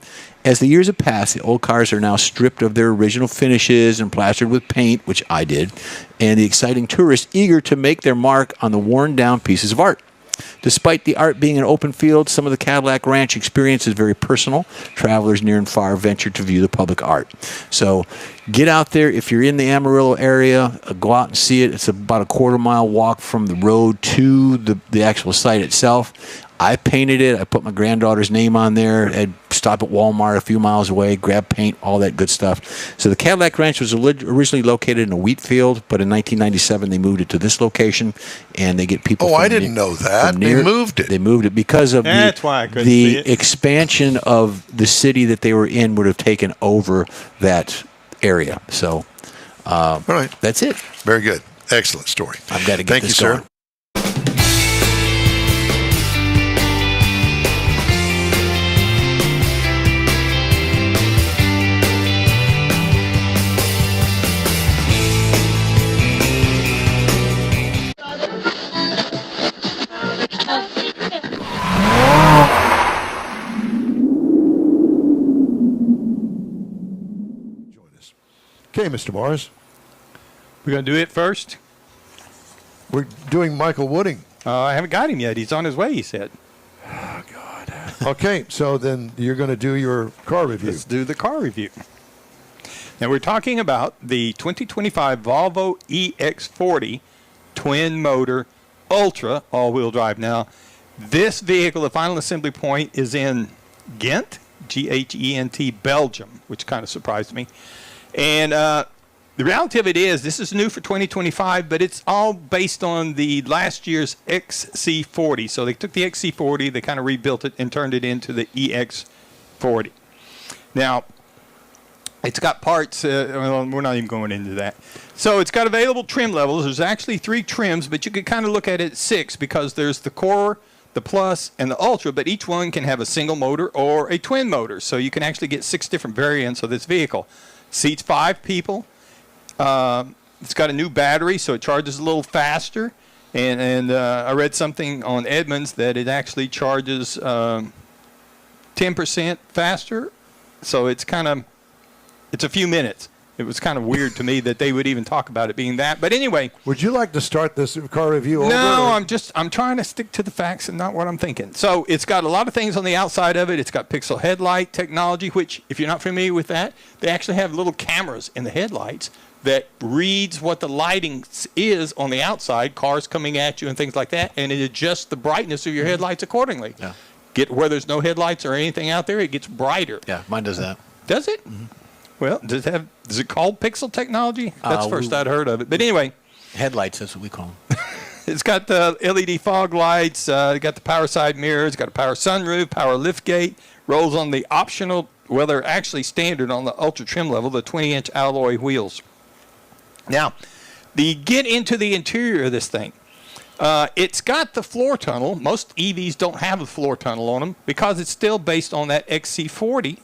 As the years have passed, the old cars are now stripped of their original finishes and plastered with paint, which I did, and the exciting tourists eager to make their mark on the worn-down pieces of art. Despite the art being an open field, some of the Cadillac Ranch experience is very personal. Travelers near and far venture to view the public art. So get out there. If you're in the Amarillo area, go out and see it. It's about a quarter-mile walk from the road to the actual site itself. I painted it. I put my granddaughter's name on there. I'd stop at Walmart a few miles away, grab paint, all that good stuff. So the Cadillac Ranch was originally located in a wheat field, but in 1997 they moved it to this location, and they get people. Oh, I didn't know that. They moved it. They moved it because of That's why I couldn't see it. expansion of the city that they were in would have taken over that area. So, All right. That's it. Very good. Excellent story. I've got to get Thank this you, going. sir. Okay, Mr. Morris. We're going to do it first? We're doing Michael Wooding. I haven't got him yet. He's on his way, he said. Oh, God. Okay, so then you're going to do your car review. Let's do the car review. Now, we're talking about the 2025 Volvo EX40 twin motor Ultra all-wheel drive. Now, this vehicle, the final assembly point, is in Ghent, G-H-E-N-T, Belgium, which kind of surprised me. And the reality of it is, this is new for 2025, but it's all based on the last year's XC40. So they took the XC40, they kind of rebuilt it and turned it into the EX40. Now, it's got parts, well, we're not even going into that. So it's got available trim levels. There's actually 3 trims, but you could kind of look at it at 6 because there's the Core, the Plus, and the Ultra, but each one can have a single motor or a twin motor. So you can actually get 6 different variants of this vehicle. Seats 5 people. It's got a new battery, so it charges a little faster. And I read something on Edmunds that it actually charges 10% faster. So it's a few minutes. It was kind of weird to me that they would even talk about it being that. But anyway. Would you like to start this car review over? No, I'm trying to stick to the facts and not what I'm thinking. So it's got a lot of things on the outside of it. It's got pixel headlight technology, which, if you're not familiar with that, they actually have little cameras in the headlights that reads what the lighting is on the outside, cars coming at you and things like that, and it adjusts the brightness of your headlights accordingly. Yeah. Where there's no headlights or anything out there, it gets brighter. Yeah, mine does that. Does it? Mm-hmm. Well, is it called pixel technology? That's the first I'd heard of it. But anyway. Headlights, that's what we call them. It's got the LED fog lights. It's got the power side mirrors. It's got a power sunroof, power liftgate. Rolls on the optional, well, they're actually standard on the Ultra trim level, the 20-inch alloy wheels. Now, get into the interior of this thing. It's got the floor tunnel. Most EVs don't have a floor tunnel on them because it's still based on that XC40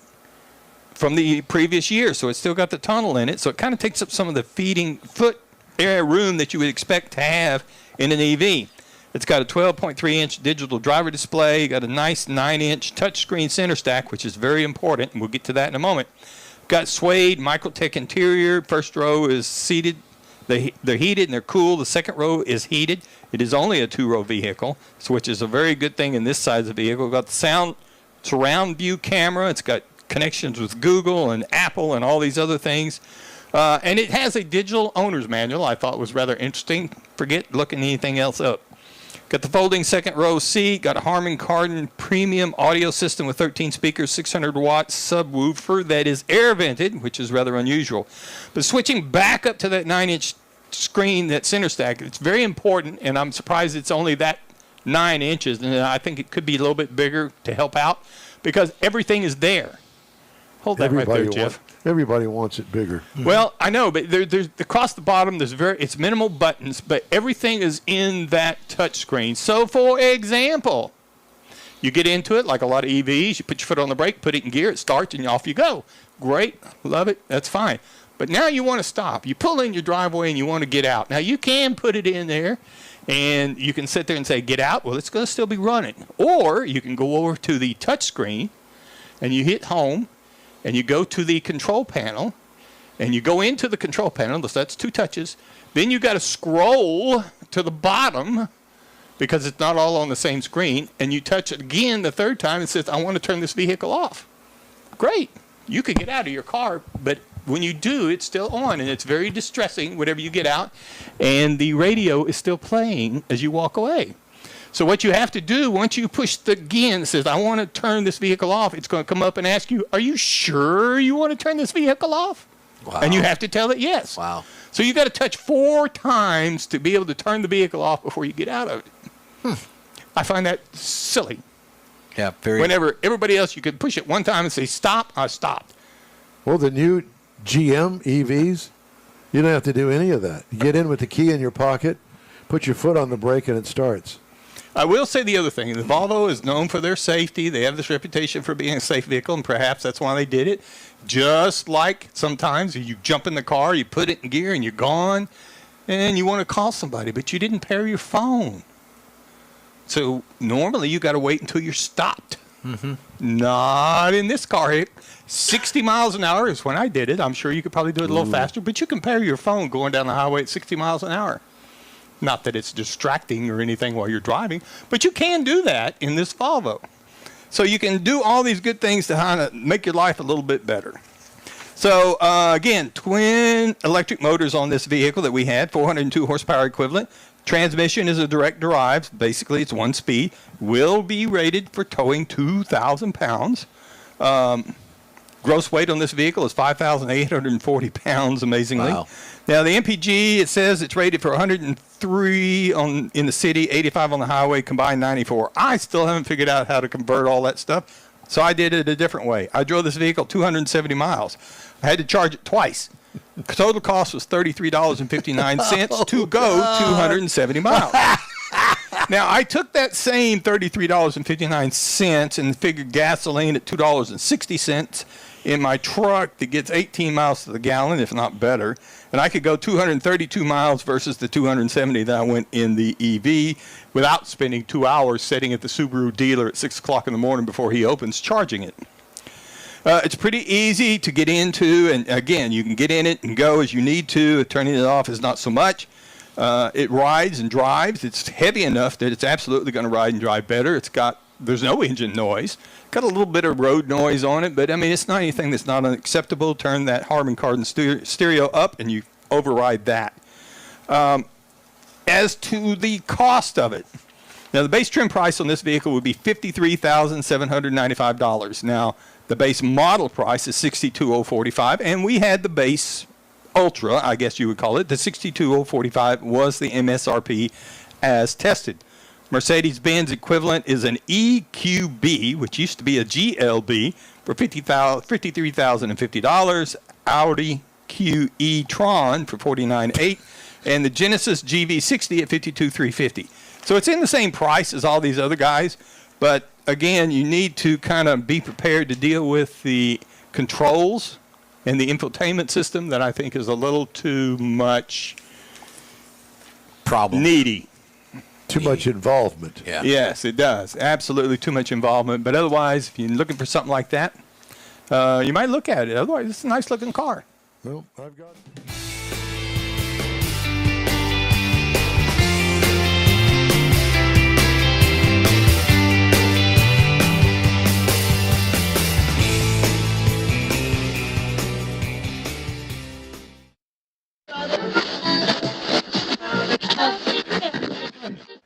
from the previous year. So it's still got the tunnel in it. So it kind of takes up some of the feeding foot area room that you would expect to have in an EV. It's got a 12.3-inch digital driver display. Got a nice 9-inch touchscreen center stack, which is very important, and we'll get to that in a moment. Got suede Microtech interior. First row is seated. They're heated and they're cool. The second row is heated. It is only a 2-row vehicle, which is a very good thing in this size of vehicle. We've got the surround view camera. It's got connections with Google and Apple and all these other things. And it has a digital owner's manual I thought was rather interesting. Forget looking anything else up. Got the folding second row seat. Got a Harman Kardon premium audio system with 13 speakers, 600-watt subwoofer that is air vented, which is rather unusual. But switching back up to that 9-inch screen, that center stack, it's very important, and I'm surprised it's only that 9 inches. And I think it could be a little bit bigger to help out because everything is there. Hold that right there, Jeff. Everybody wants it bigger. Well, I know, but there's across the bottom. It's minimal buttons, but everything is in that touch screen. So, for example, you get into it like a lot of EVs. You put your foot on the brake, put it in gear, it starts, and off you go. Great, love it. That's fine. But now you want to stop. You pull in your driveway and you want to get out. Now you can put it in there, and you can sit there and say, "Get out." Well, it's going to still be running. Or you can go over to the touch screen, and you hit home. And you go to the control panel, and you go into the control panel. So that's 2 touches. Then you got to scroll to the bottom because it's not all on the same screen. And you touch it again the third time, it says, I want to turn this vehicle off. Great. You could get out of your car, but when you do, it's still on, and it's very distressing whenever you get out, and the radio is still playing as you walk away. So what you have to do, once you push the again, that says, I want to turn this vehicle off, it's going to come up and ask you, are you sure you want to turn this vehicle off? Wow. And you have to tell it yes. Wow. So you got to touch 4 times to be able to turn the vehicle off before you get out of it. I find that silly. Yeah, very. Whenever everybody else, you could push it 1 time and say, stop, I stopped. Well, the new GM EVs, you don't have to do any of that. You get in with the key in your pocket, put your foot on the brake, and it starts. I will say the other thing. The Volvo is known for their safety. They have this reputation for being a safe vehicle, and perhaps that's why they did it. Just like sometimes you jump in the car, you put it in gear, and you're gone, and you want to call somebody, but you didn't pair your phone. So normally you got to wait until you're stopped. Mm-hmm. Not in this car. 60 miles an hour is when I did it. I'm sure you could probably do it a little faster, but you can pair your phone going down the highway at 60 miles an hour. Not that it's distracting or anything while you're driving, but you can do that in this Volvo. So you can do all these good things to kind of make your life a little bit better. So again, twin electric motors on this vehicle that we had, 402 horsepower equivalent. Transmission is a direct drive. Basically, it's 1 speed. Will be rated for towing 2,000 pounds. Gross weight on this vehicle is 5,840 pounds, amazingly. Wow. Now, the MPG, it says it's rated for 103 in the city, 85 on the highway, combined 94. I still haven't figured out how to convert all that stuff, so I did it a different way. I drove this vehicle 270 miles. I had to charge it twice. Total cost was $33.59 to go 270 miles. Now, I took that same $33.59 and figured gasoline at $2.60 in my truck that gets 18 miles to the gallon, if not better. And I could go 232 miles versus the 270 that I went in the EV without spending 2 hours sitting at the Subaru dealer at 6 o'clock in the morning before he opens charging it. It's pretty easy to get into, and again, you can get in it and go as you need to. Turning it off is not so much. It rides and drives. It's heavy enough that it's absolutely going to ride and drive better. There's no engine noise. Got a little bit of road noise on it, but I mean, it's not anything that's not unacceptable. Turn that Harman Kardon stereo up and you override that. As to the cost of it, now the base trim price on this vehicle would be $53,795. Now, the base model price is $62,045, and we had the base Ultra, I guess you would call it. The $62,045 was the MSRP as tested. Mercedes-Benz equivalent is an EQB, which used to be a GLB, for $53,050. Audi QE Tron for $49,800, and the Genesis GV60 at $52,350. So it's in the same price as all these other guys, but again, you need to kind of be prepared to deal with the controls and the infotainment system that I think is a little too much needy. Too much involvement. Yeah. Yes, it does. Absolutely too much involvement. But otherwise, if you're looking for something like that, you might look at it. Otherwise, it's a nice looking car. Well, I've got it.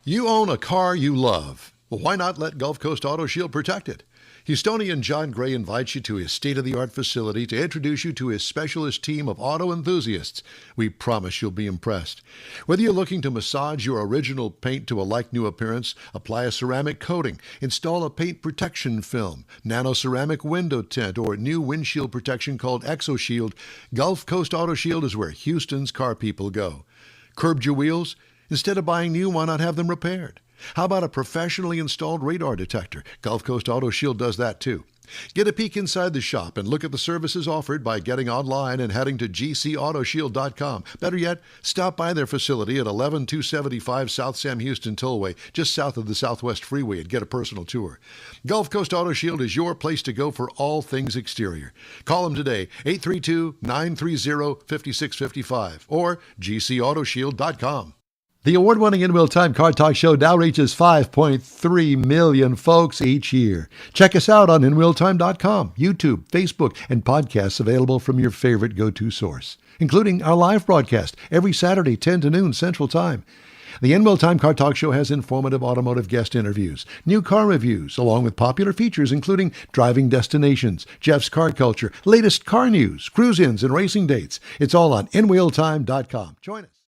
You own a car you love. Well, why not let Gulf Coast Auto Shield protect it? Houstonian John Gray invites you to his state-of-the-art facility to introduce you to his specialist team of auto enthusiasts. We promise you'll be impressed. Whether you're looking to massage your original paint to a like-new appearance, apply a ceramic coating, install a paint protection film, nano-ceramic window tint, or new windshield protection called ExoShield, Gulf Coast Auto Shield is where Houston's car people go. Curbed your wheels? Instead of buying new, why not have them repaired? How about a professionally installed radar detector? Gulf Coast Auto Shield does that too. Get a peek inside the shop and look at the services offered by getting online and heading to gcautoshield.com. Better yet, stop by their facility at 11275 South Sam Houston Tollway, just south of the Southwest Freeway, and get a personal tour. Gulf Coast Auto Shield is your place to go for all things exterior. Call them today, 832-930-5655 or gcautoshield.com. The award-winning In Wheel Time Car Talk Show now reaches 5.3 million folks each year. Check us out on InWheelTime.com, YouTube, Facebook, and podcasts available from your favorite go-to source, including our live broadcast every Saturday, 10 to noon Central Time. The In Wheel Time Car Talk Show has informative automotive guest interviews, new car reviews, along with popular features including driving destinations, Jeff's car culture, latest car news, cruise-ins, and racing dates. It's all on InWheelTime.com. Join us.